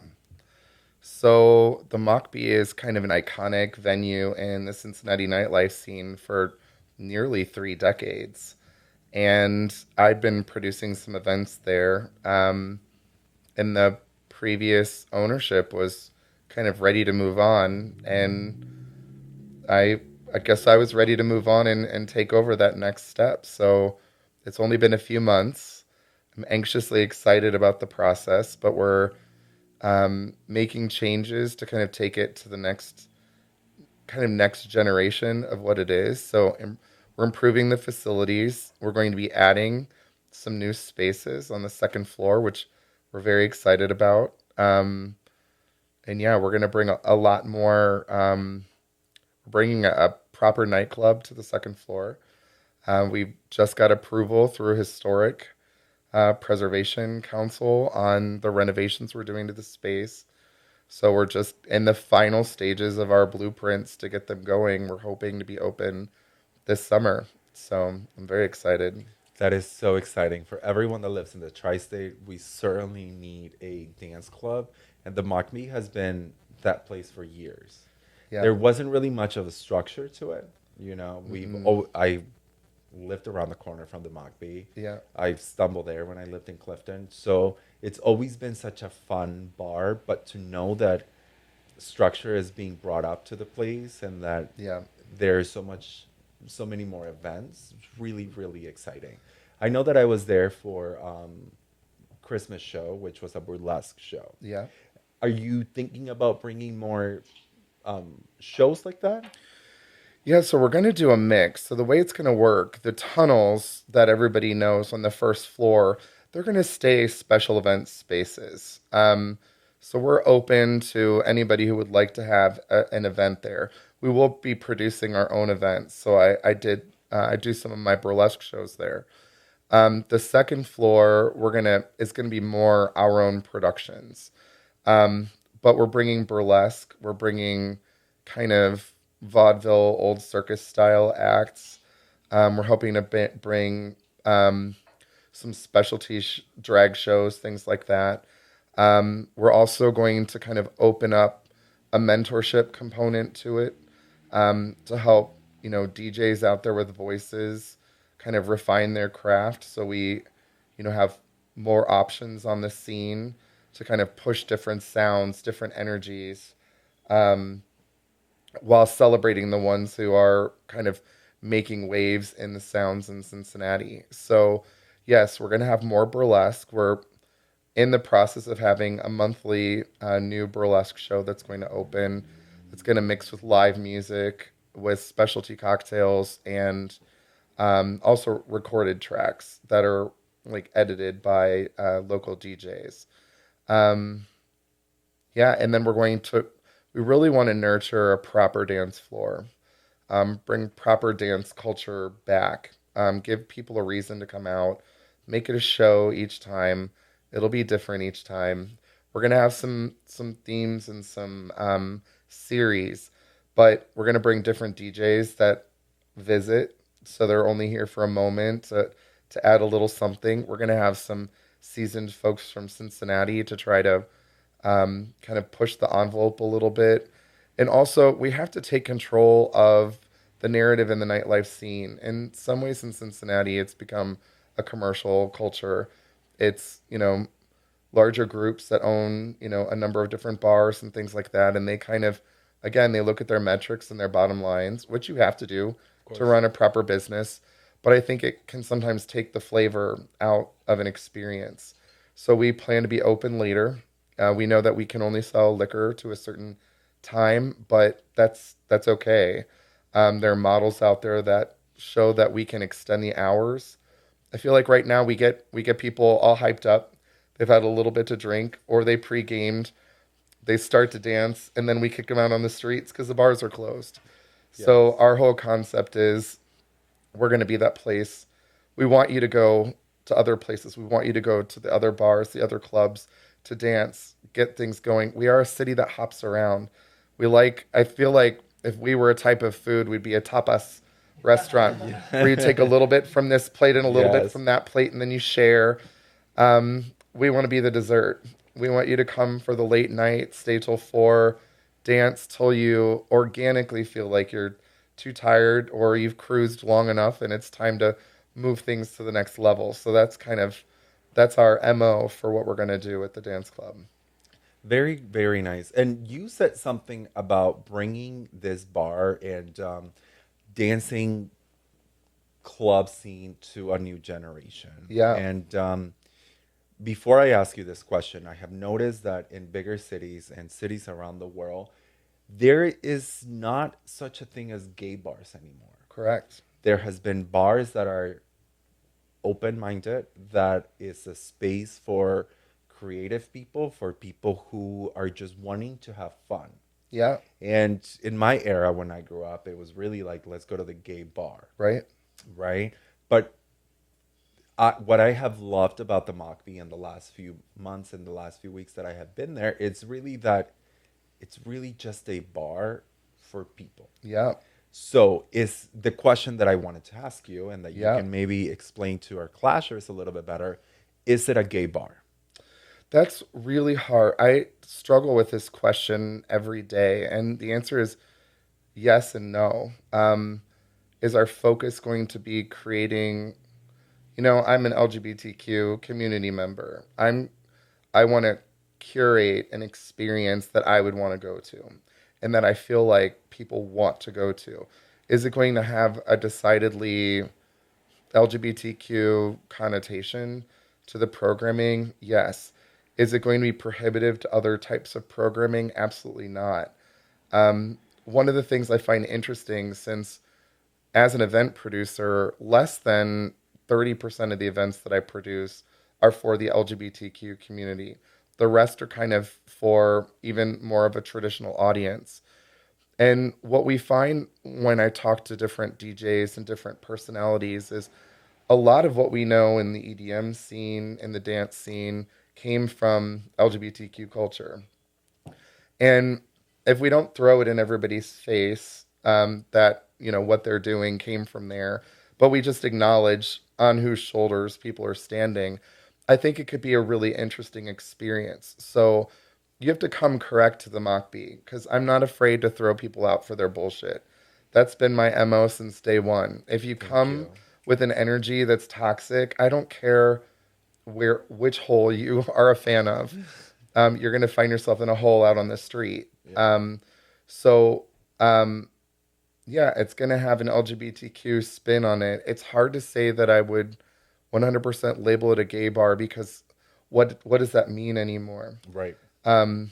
Speaker 3: So the MockBee is kind of an iconic venue in the Cincinnati nightlife scene for nearly 3 decades. And I'd been producing some events there. And the previous ownership was kind of ready to move on. And I guess I was ready to move on and take over that next step. So it's only been a few months. I'm anxiously excited about the process, but we're making changes to kind of take it to the next generation of what it is. So we're improving the facilities. We're going to be adding some new spaces on the second floor, which we're very excited about. And yeah, we're going to bring a lot more. We're bringing a proper nightclub to the second floor. We just got approval through Historic Preservation Council on the renovations we're doing to the space. So we're just in the final stages of our blueprints to get them going. We're hoping to be open this summer. So I'm very excited.
Speaker 2: That is so exciting. For everyone that lives in the tri-state, we certainly need a dance club. And the MockBee has been that place for years.
Speaker 3: Yeah.
Speaker 2: There wasn't really much of a structure to it. You know, I lived around the corner from the MockBee.
Speaker 3: Yeah.
Speaker 2: I stumbled there when I lived in Clifton. So it's always been such a fun bar, but to know that structure is being brought up to the place and that
Speaker 3: Yeah.
Speaker 2: there's so many more events, it's really, really exciting. I know that I was there for Christmas show, which was a burlesque show.
Speaker 3: Yeah.
Speaker 2: Are you thinking about bringing more shows like that?
Speaker 3: Yeah, so we're going to do a mix. So the way it's going to work, the tunnels that everybody knows on the first floor, they're going to stay special event spaces. So we're open to anybody who would like to have an event there. We will be producing our own events. So I do some of my burlesque shows there. The second floor is gonna be more our own productions, but we're bringing burlesque. We're bringing kind of vaudeville, old circus style acts. We're hoping to bring some specialty drag shows, things like that. We're also going to kind of open up a mentorship component to it. to help, DJs out there with voices kind of refine their craft. So we, have more options on the scene to kind of push different sounds, different energies, um, while celebrating the ones who are kind of making waves in the sounds in Cincinnati. So, yes, we're going to have more burlesque. We're in the process of having a monthly new burlesque show that's going to open. It's going to mix with live music, with specialty cocktails, and also recorded tracks that are like edited by local DJs. Um, yeah, and then we really want to nurture a proper dance floor, bring proper dance culture back, give people a reason to come out, make it a show each time. It'll be different each time. We're gonna have some themes and some series, but we're gonna bring different DJs that visit, so they're only here for a moment to add a little something. We're gonna have some seasoned folks from Cincinnati to try to kind of push the envelope a little bit. And also, we have to take control of the narrative in the nightlife scene. In some ways, in Cincinnati, it's become a commercial culture. It's, larger groups that own, a number of different bars and things like that. And they kind of, again, they look at their metrics and their bottom lines, which you have to do to run a proper business. But I think it can sometimes take the flavor out of an experience. So we plan to be open later. We know that we can only sell liquor to a certain time, but that's okay. There are models out there that show that we can extend the hours. I feel like right now we get people all hyped up. They've had a little bit to drink, or they pre-gamed. They start to dance, and then we kick them out on the streets because the bars are closed. Yes. So our whole concept is we're going to be that place. We want you to go to other places. We want you to go to the other bars, the other clubs, to dance, get things going. We are a city that hops around. I feel like if we were a type of food, we'd be a tapas restaurant where you take a little bit from this plate and a little bit from that plate, and then you share. We want to be the dessert. We want you to come for the late night, stay till 4, dance till you organically feel like you're too tired or you've cruised long enough and it's time to move things to the next level. So that's our MO for what we're going to do at the dance club.
Speaker 2: Very, very nice. And you said something about bringing this bar and dancing club scene to a new generation.
Speaker 3: Yeah.
Speaker 2: And before I ask you this question, I have noticed that in bigger cities and cities around the world, there is not such a thing as gay bars anymore.
Speaker 3: Correct.
Speaker 2: There has been bars that are open-minded, that is a space for creative people, for people who are just wanting to have fun.
Speaker 3: Yeah.
Speaker 2: And in my era, when I grew up, it was really like, let's go to the gay bar.
Speaker 3: Right.
Speaker 2: Right. But what I have loved about the MockBee in the last few months and the last few weeks that I have been there, it's really just a bar for people.
Speaker 3: Yeah.
Speaker 2: So is the question that I wanted to ask you, and that you can maybe explain to our clashers a little bit better, is it a gay bar?
Speaker 3: That's really hard. I struggle with this question every day, and the answer is yes and no. Is our focus going to be creating, I'm an LGBTQ community member. I want to curate an experience that I would want to go to and that I feel like people want to go to. Is it going to have a decidedly LGBTQ connotation to the programming? Yes. Is it going to be prohibitive to other types of programming? Absolutely not. One of the things I find interesting, since as an event producer, less than 30% of the events that I produce are for the LGBTQ community. The rest are kind of for even more of a traditional audience. And what we find when I talk to different DJs and different personalities is a lot of what we know in the EDM scene and the dance scene came from LGBTQ culture. And if we don't throw it in everybody's face, that, what they're doing came from there, but we just acknowledge on whose shoulders people are standing, I think it could be a really interesting experience. So you have to come correct to the MockBee, because I'm not afraid to throw people out for their bullshit. That's been my MO since day one. If you come
Speaker 2: you.
Speaker 3: with an energy that's toxic, I don't care which hole you are a fan of. You're going to find yourself in a hole out on the street.
Speaker 2: Yeah.
Speaker 3: So, yeah, it's going to have an LGBTQ spin on it. It's hard to say that I would 100% label it a gay bar because what does that mean anymore?
Speaker 2: Right.
Speaker 3: But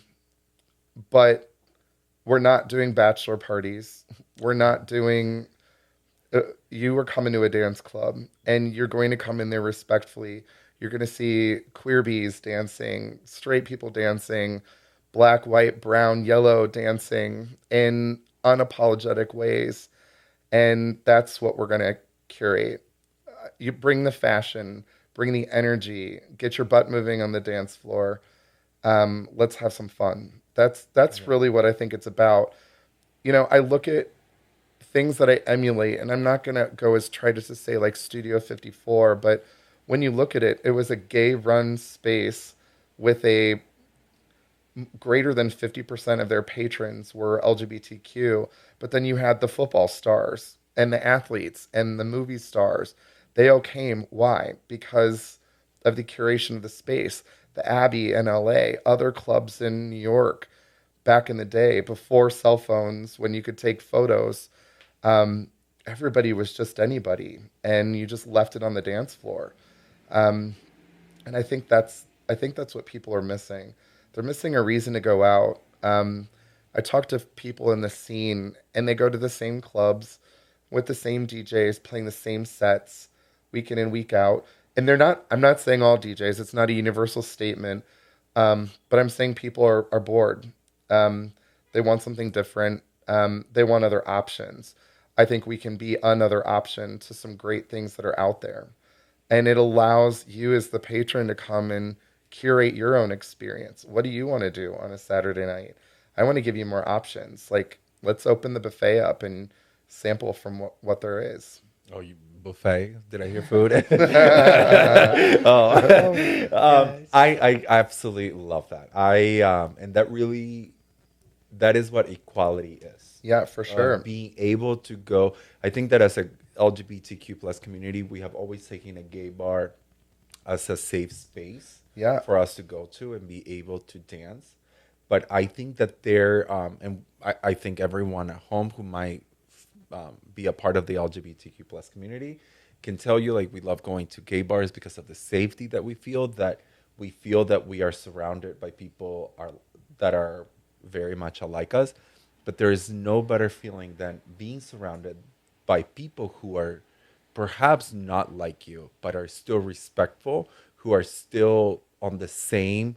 Speaker 3: we're not doing bachelor parties. We're not doing. You are coming to a dance club, and you're going to come in there respectfully. You're going to see queer bees dancing, straight people dancing, black, white, brown, yellow dancing in unapologetic ways, and that's what we're going to curate. You bring the fashion, bring the energy, get your butt moving on the dance floor. Let's have some fun. That's really what I think it's about. I look at things that I emulate, and I'm not gonna go as try to say like Studio 54, but when you look at it, it was a gay-run space with a greater than 50% of their patrons were LGBTQ, but then you had the football stars and the athletes and the movie stars. They all came. Why? Because of the curation of the space. The Abbey in LA, other clubs in New York, back in the day, before cell phones, when you could take photos, everybody was just anybody, and you just left it on the dance floor. And I think that's what people are missing. They're missing a reason to go out. I talk to people in the scene, and they go to the same clubs with the same DJs playing the same sets week in and week out. And I'm not saying all DJs, it's not a universal statement, but I'm saying people are bored. They want something different. They want other options. I think we can be another option to some great things that are out there. And it allows you as the patron to come and curate your own experience. What do you want to do on a Saturday night? I want to give you more options. Like, let's open the buffet up and sample from what there is.
Speaker 2: Oh, you buffet? Did I hear food?
Speaker 4: Yes.
Speaker 2: I absolutely love that. And that is what equality is.
Speaker 3: Yeah, for sure.
Speaker 2: Being able to go. I think that as a LGBTQ plus community, we have always taken a gay bar as a safe space for us to go to and be able to dance. But I think that and I think everyone at home who might be a part of the LGBTQ plus community can tell you, like, we love going to gay bars because of the safety that we feel that we are surrounded by people that are very much alike us. But there is no better feeling than being surrounded by people who are perhaps not like you, but are still respectful, who are still on the same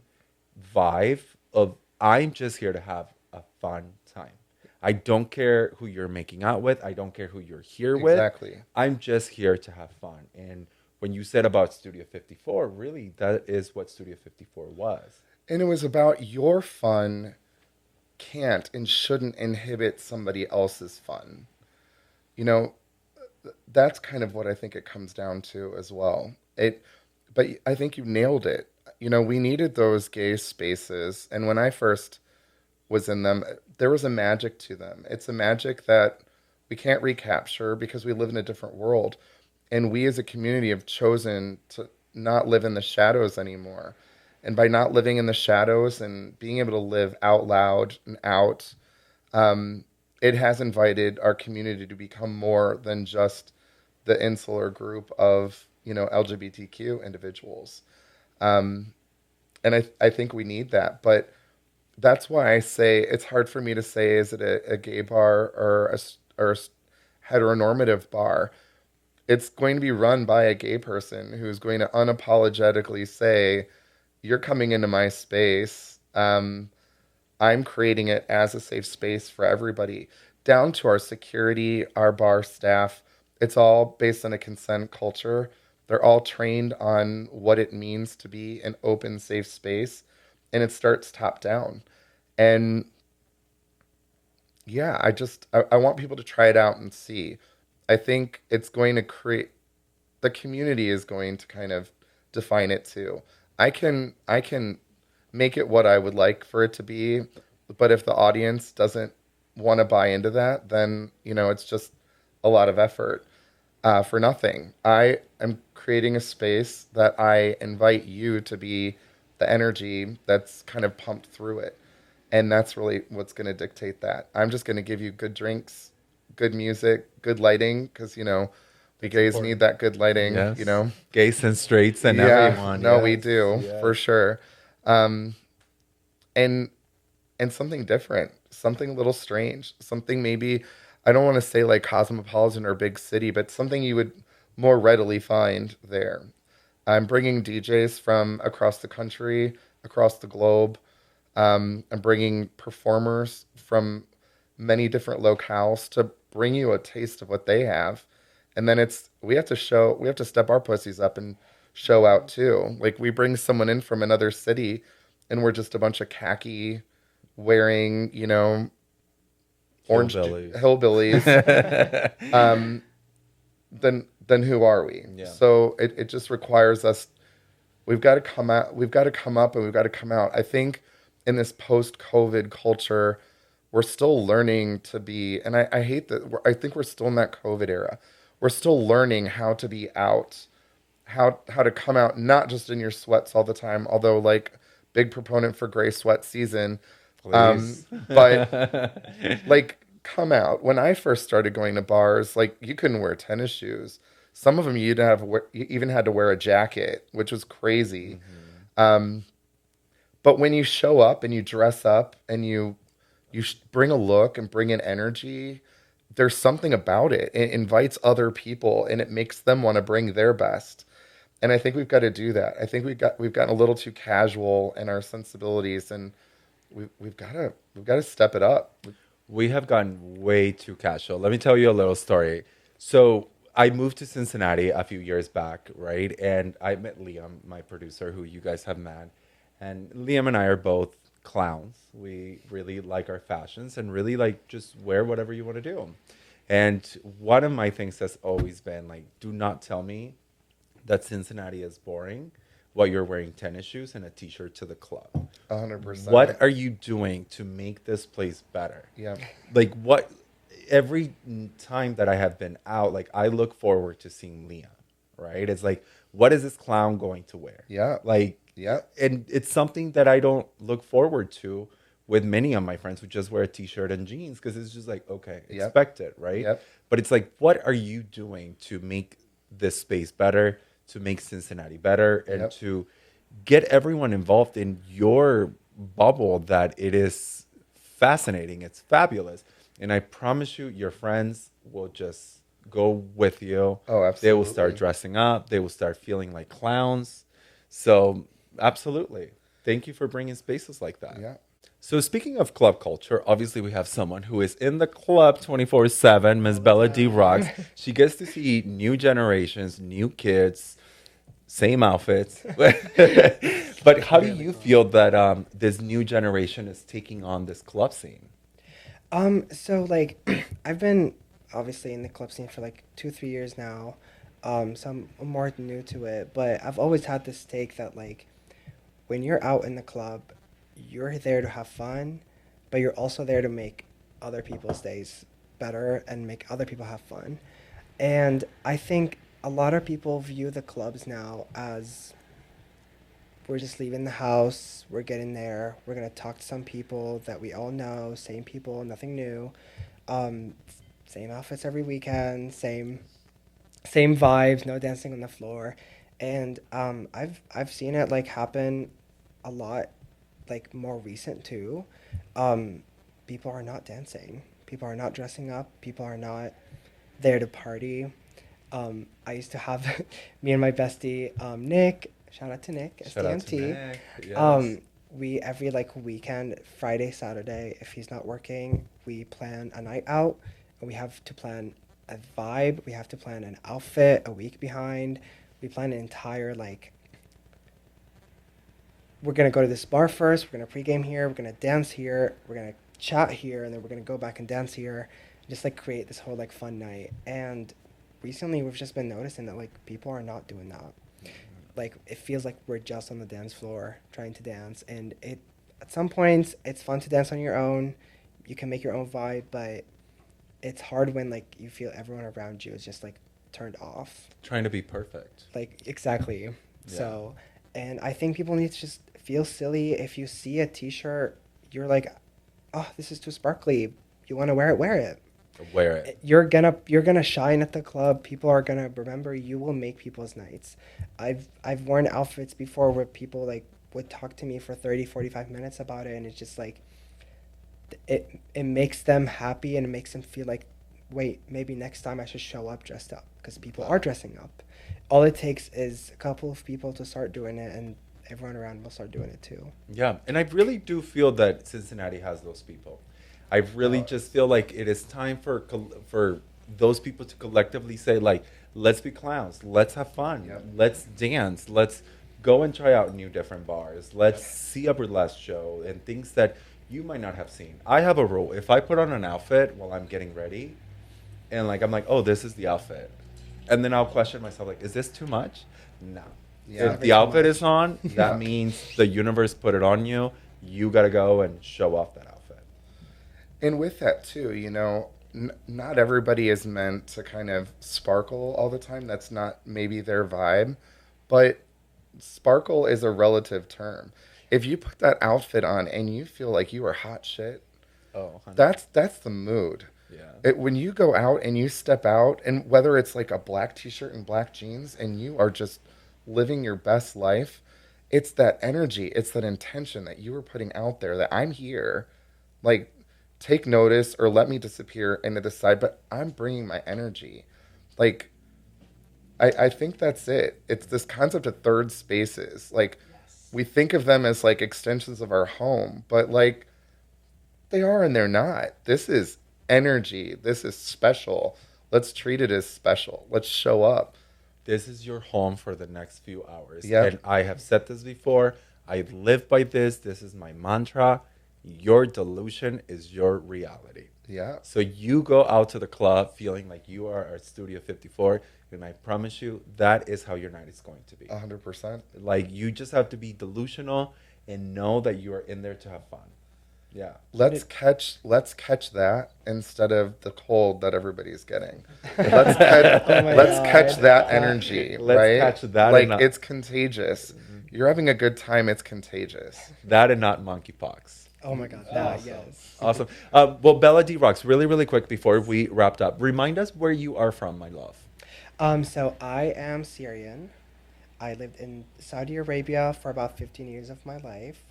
Speaker 2: vibe of, I'm just here to have a fun time. I don't care who you're making out with. I don't care who you're here with.
Speaker 3: Exactly.
Speaker 2: I'm just here to have fun. And when you said about Studio 54, really, that is what Studio 54 was.
Speaker 3: And it was about your fun can't and shouldn't inhibit somebody else's fun. That's kind of what I think it comes down to as well. But I think you nailed it. We needed those gay spaces. And when I first was in them, there was a magic to them. It's a magic that we can't recapture because we live in a different world. And we as a community have chosen to not live in the shadows anymore. And by not living in the shadows and being able to live out loud and out, it has invited our community to become more than just the insular group of, LGBTQ individuals. And I think we need that. But that's why I say it's hard for me to say, is it a gay bar or a heteronormative bar? It's going to be run by a gay person who's going to unapologetically say, you're coming into my space. I'm creating it as a safe space for everybody, down to our security, our bar staff. It's all based on a consent culture. They're all trained on what it means to be an open, safe space, and it starts top down. And yeah, I want people to try it out and see. I think it's going to the community is going to kind of define it too. I can make it what I would like for it to be, but if the audience doesn't want to buy into that, then, it's just a lot of effort for nothing. I am creating a space that I invite you to be the energy that's kind of pumped through it. And that's really what's going to dictate that. I'm just going to give you good drinks, good music, good lighting, because, we gays
Speaker 2: important.
Speaker 3: need that good lighting,
Speaker 2: Yes. Gays and straights and
Speaker 3: Yeah,
Speaker 2: everyone.
Speaker 3: no,
Speaker 2: Yes,
Speaker 3: we do,
Speaker 2: yes.
Speaker 3: for sure. Um, and and something different, something a little strange, something maybe I don't want to say like cosmopolitan or big city, but something you would more readily find there. I'm bringing DJs from across the country, across the globe. I'm bringing performers from many different locales to bring you a taste of what they have, and then we have to step our pussies up and show out too. Like we bring someone in from another city, and we're just a bunch of khaki wearing,
Speaker 2: Hillbillies.
Speaker 3: hillbillies. Then who are we?
Speaker 2: Yeah.
Speaker 3: So it just requires us. We've got to come out. We've got to come up, and we've got to come out. I think in this post-COVID culture, we're still learning to be. And I hate that. I think we're still in that COVID era. We're still learning how to be out, how to come out, not just in your sweats all the time. Although, like, big proponent for gray sweat season.
Speaker 2: Please.
Speaker 3: But like come out. When I first started going to bars, like you couldn't wear tennis shoes. Some of them you even had to wear a jacket, which was crazy. Um, but when you show up and you dress up and you bring a look and bring an energy, there's something about it. It invites other people and it makes them want to bring their best. And I think we've got to do that. I think we've gotten a little too casual in our sensibilities, and we've got to step it up.
Speaker 2: We have gotten way too casual. Let me tell you a little story. So I moved to Cincinnati a few years back, right? And I met Liam, my producer, who you guys have met. And Liam and I are both clowns. We really like our fashions and really like just wear whatever you want to do. And one of my things has always been like, do not tell me that Cincinnati is boring while you're wearing tennis shoes and a t-shirt to the club.
Speaker 3: 100%.
Speaker 2: What are you doing to make this place better?
Speaker 3: Yeah.
Speaker 2: Like what every time that I have been out, like I look forward to seeing Liam, right? It's like, what is this clown going to wear?
Speaker 3: Yeah.
Speaker 2: Like,
Speaker 3: Yeah.
Speaker 2: and it's something that I don't look forward to with many of my friends who just wear a t-shirt and jeans because it's just like, okay,
Speaker 3: Yep.
Speaker 2: expect it, right?
Speaker 3: Yep.
Speaker 2: But it's like, what are you doing to make this space better, to make Cincinnati better, and
Speaker 3: Yep.
Speaker 2: to get everyone involved in your bubble that it is fascinating, it's fabulous. And I promise you, your friends will just go with you.
Speaker 3: Oh,
Speaker 2: They will start
Speaker 3: absolutely.
Speaker 2: dressing up. They will start feeling like clowns. So, absolutely. Thank you for bringing spaces like that.
Speaker 3: Yeah.
Speaker 2: So, speaking of club culture, obviously we have someone who is in the club 24/7, Miss Bella D. Roxx. She gets to see new generations, new kids, same outfits. But how do you feel that this new generation is taking on this club scene?
Speaker 4: So like, I've been obviously in the club scene for like 2, 3 years now. So I'm more new to it, but I've always had this take that like, when you're out in the club, you're there to have fun, but you're also there to make other people's days better and make other people have fun. And I think a lot of people view the clubs now as we're just leaving the house, we're getting there, we're gonna talk to some people that we all know, same people, nothing new, um, same outfits every weekend, same vibes, no dancing on the floor, and I've seen it like happen a lot, like more recent too. Um, People are not dancing, people are not dressing up, people are not there to party. I used to have me and my bestie, Nick. Shout out to Nick,
Speaker 2: Shout out to
Speaker 4: SDMT.
Speaker 2: Nick. Yes.
Speaker 4: We every like weekend, Friday, Saturday, if he's not working, we plan a night out, and we have to plan a vibe. We have to plan an outfit a week behind. We plan an entire like. We're gonna go to this bar first. We're gonna pregame here. We're gonna dance here. We're gonna chat here, and then we're gonna go back and dance here. Just like create this whole like fun night. And recently, we've just been noticing that like people are not doing that. Like it feels like we're just on the dance floor trying to dance, and it at some points it's fun to dance on your own. you can make your own vibe, but it's hard when like you feel everyone around you is just like turned off.
Speaker 2: Trying to be perfect.
Speaker 4: Like exactly.
Speaker 2: Yeah.
Speaker 4: So, and I think people need to just feel silly. If you see a T-shirt, you're like, oh, this is too sparkly. You want to wear it, wear it.
Speaker 2: Wear it.
Speaker 4: You're gonna shine at the club. People are gonna remember you. Will make people's nights. I've worn outfits before where people like would talk to me for 30, 45 minutes about it, and it's just like it makes them happy and it makes them feel like, wait, maybe next time I should show up dressed up because people are dressing up. All it takes is a couple of people to start doing it, and everyone around will start doing it too.
Speaker 2: Yeah, and I really do feel that Cincinnati has those people. I really just feel like it is time for those people to collectively say, like, let's be clowns, let's have fun, let's dance, let's go and try out new different bars, let's see a burlesque show and things that you might not have seen. I have a rule: if I put on an outfit while I'm getting ready, and like I'm like, oh, this is the outfit, and then I'll question myself, like, is this too much? No.
Speaker 3: Yeah.
Speaker 2: If the outfit is on, that means the universe put it on you. You got to go and show off that outfit.
Speaker 3: And with that too, you know, not everybody is meant to kind of sparkle all the time. That's not maybe their vibe, but sparkle is a relative term. If you put that outfit on and you feel like you are hot shit,
Speaker 2: Oh, honey.
Speaker 3: that's the mood.
Speaker 2: Yeah.
Speaker 3: When you go out and you step out, and whether it's like a black t-shirt and black jeans and you are just living your best life, it's that energy, it's that intention that you were putting out there that I'm here, like, take notice or let me disappear into the side, but I'm bringing my energy. Like, I think that's it. It's this concept of third spaces. Like, we think of them as like extensions of our home, but like they are and they're not. This is energy. This is special. Let's treat it as special. Let's show up.
Speaker 2: This is your home for the next few hours.
Speaker 3: Yeah.
Speaker 2: And I have said this before. I live by this. This is my mantra. Your delusion is your reality.
Speaker 3: Yeah.
Speaker 2: So you go out to the club feeling like you are at Studio 54, and I promise you that is how your night is going to be.
Speaker 3: 100%.
Speaker 2: Like, you just have to be delusional and know that you are in there to have fun. Yeah.
Speaker 3: Let's catch that instead of the cold that everybody's getting. Let's catch, let's catch that energy,
Speaker 2: Let's
Speaker 3: right?
Speaker 2: catch that
Speaker 3: Like,
Speaker 2: and not-
Speaker 3: it's contagious. You're having a good time. It's contagious.
Speaker 2: That and not monkeypox.
Speaker 4: Oh my God, that, yes.
Speaker 2: Awesome. Well, Bella D. Roxx, really, really quick before we wrapped up, remind us where you are from, my love.
Speaker 4: So I am Syrian. I lived in Saudi Arabia for about 15 years of my life.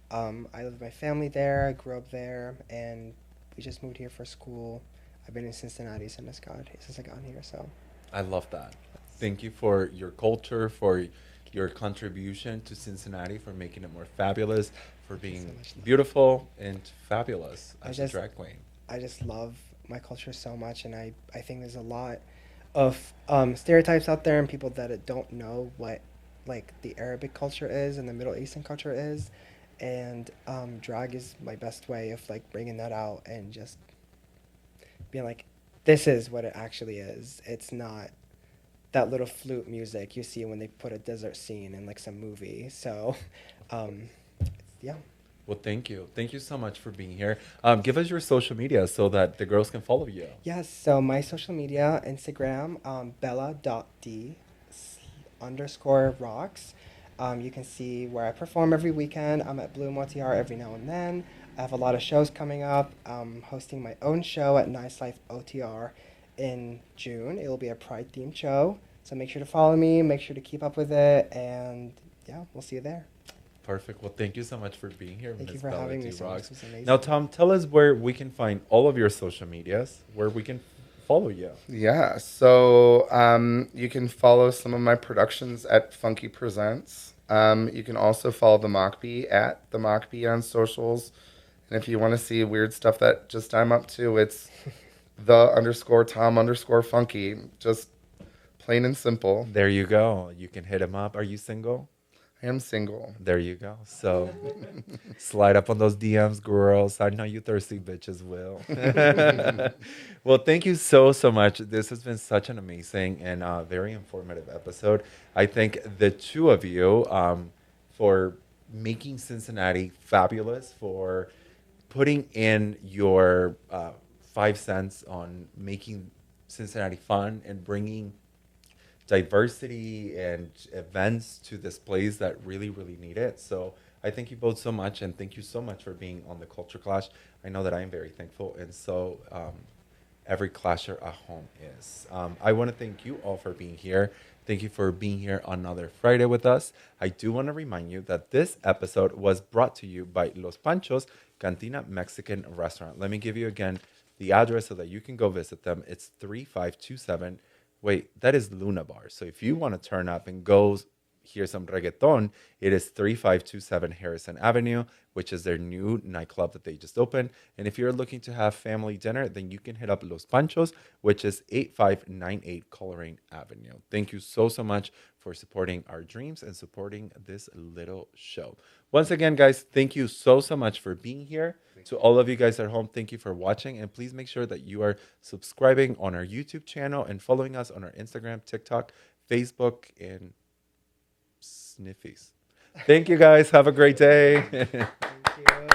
Speaker 4: I lived with my family there. I grew up there, and we just moved here for school. I've been in Cincinnati since I got here. So
Speaker 2: I love that. Thank you for your culture, for your contribution to Cincinnati, for making it more fabulous, for being beautiful and fabulous as a drag queen.
Speaker 4: I just love my culture so much, and I think there's a lot of stereotypes out there and people that don't know what like the Arabic culture is and the Middle Eastern culture is, and drag is my best way of like bringing that out and just being like, this is what it actually is. It's not that little flute music you see when they put a desert scene in like some movie. So yeah.
Speaker 2: Well, thank you. Thank you so much for being here. Give us your social media so that the girls can follow you.
Speaker 4: Yes, so my social media, Instagram, bella.d_Roxx. You can see where I perform every weekend. I'm at Blue Motiar every now and then. I have a lot of shows coming up. I'm hosting my own show at Nightlife OTR in June. It will be a Pride-themed show. So make sure to follow me, make sure to keep up with it, and yeah, we'll see you there.
Speaker 2: Perfect. Well, thank you so much for being here.
Speaker 4: Thank you
Speaker 2: Ms.
Speaker 4: for
Speaker 2: Bella
Speaker 4: having
Speaker 2: D.
Speaker 4: me so much.
Speaker 2: Roxx.
Speaker 4: It was amazing.
Speaker 2: Now, Tom, tell us where we can find all of your social medias, where we can follow you.
Speaker 3: Yeah, so you can follow some of my productions at Funke Presents. You can also follow the MockBee at the MockBee on socials. And if you want to see weird stuff that just I'm up to, it's _Tom_Funky. Just plain and simple.
Speaker 2: There you go. You can hit him up. Are you single?
Speaker 3: I am single.
Speaker 2: There you go. So slide up on those DMs, girls. I know you thirsty bitches will. Well, thank you so much. This has been such an amazing and very informative episode. I thank the two of you for making Cincinnati fabulous, for putting in your 5 cents on making Cincinnati fun and bringing diversity and events to this place that really, really need it. So I thank you both so much, and thank you so much for being on the Culture Clash. I know that I am very thankful, and so every clasher at home is. I want to thank you all for being here. Thank you for being here on another Friday with us. I do want to remind you that this episode was brought to you by Los Panchos Cantina Mexican Restaurant. Let me give you again the address so that you can go visit them. It's 3527. Wait, that is Luna Bar. So if you want to turn up and go hear some reggaeton, it is 3527 Harrison Avenue, which is their new nightclub that they just opened. And if you're looking to have family dinner, then you can hit up Los Panchos, which is 8598 Coleraine Avenue. Thank you so much for supporting our dreams and supporting this little show. Once again, guys, thank you so much for being here. To all of you guys at home, thank you for watching. And please make sure that you are subscribing on our YouTube channel and following us on our Instagram, TikTok, Facebook, and Sniffies. Thank you, guys. Have a great day.
Speaker 4: Thank you.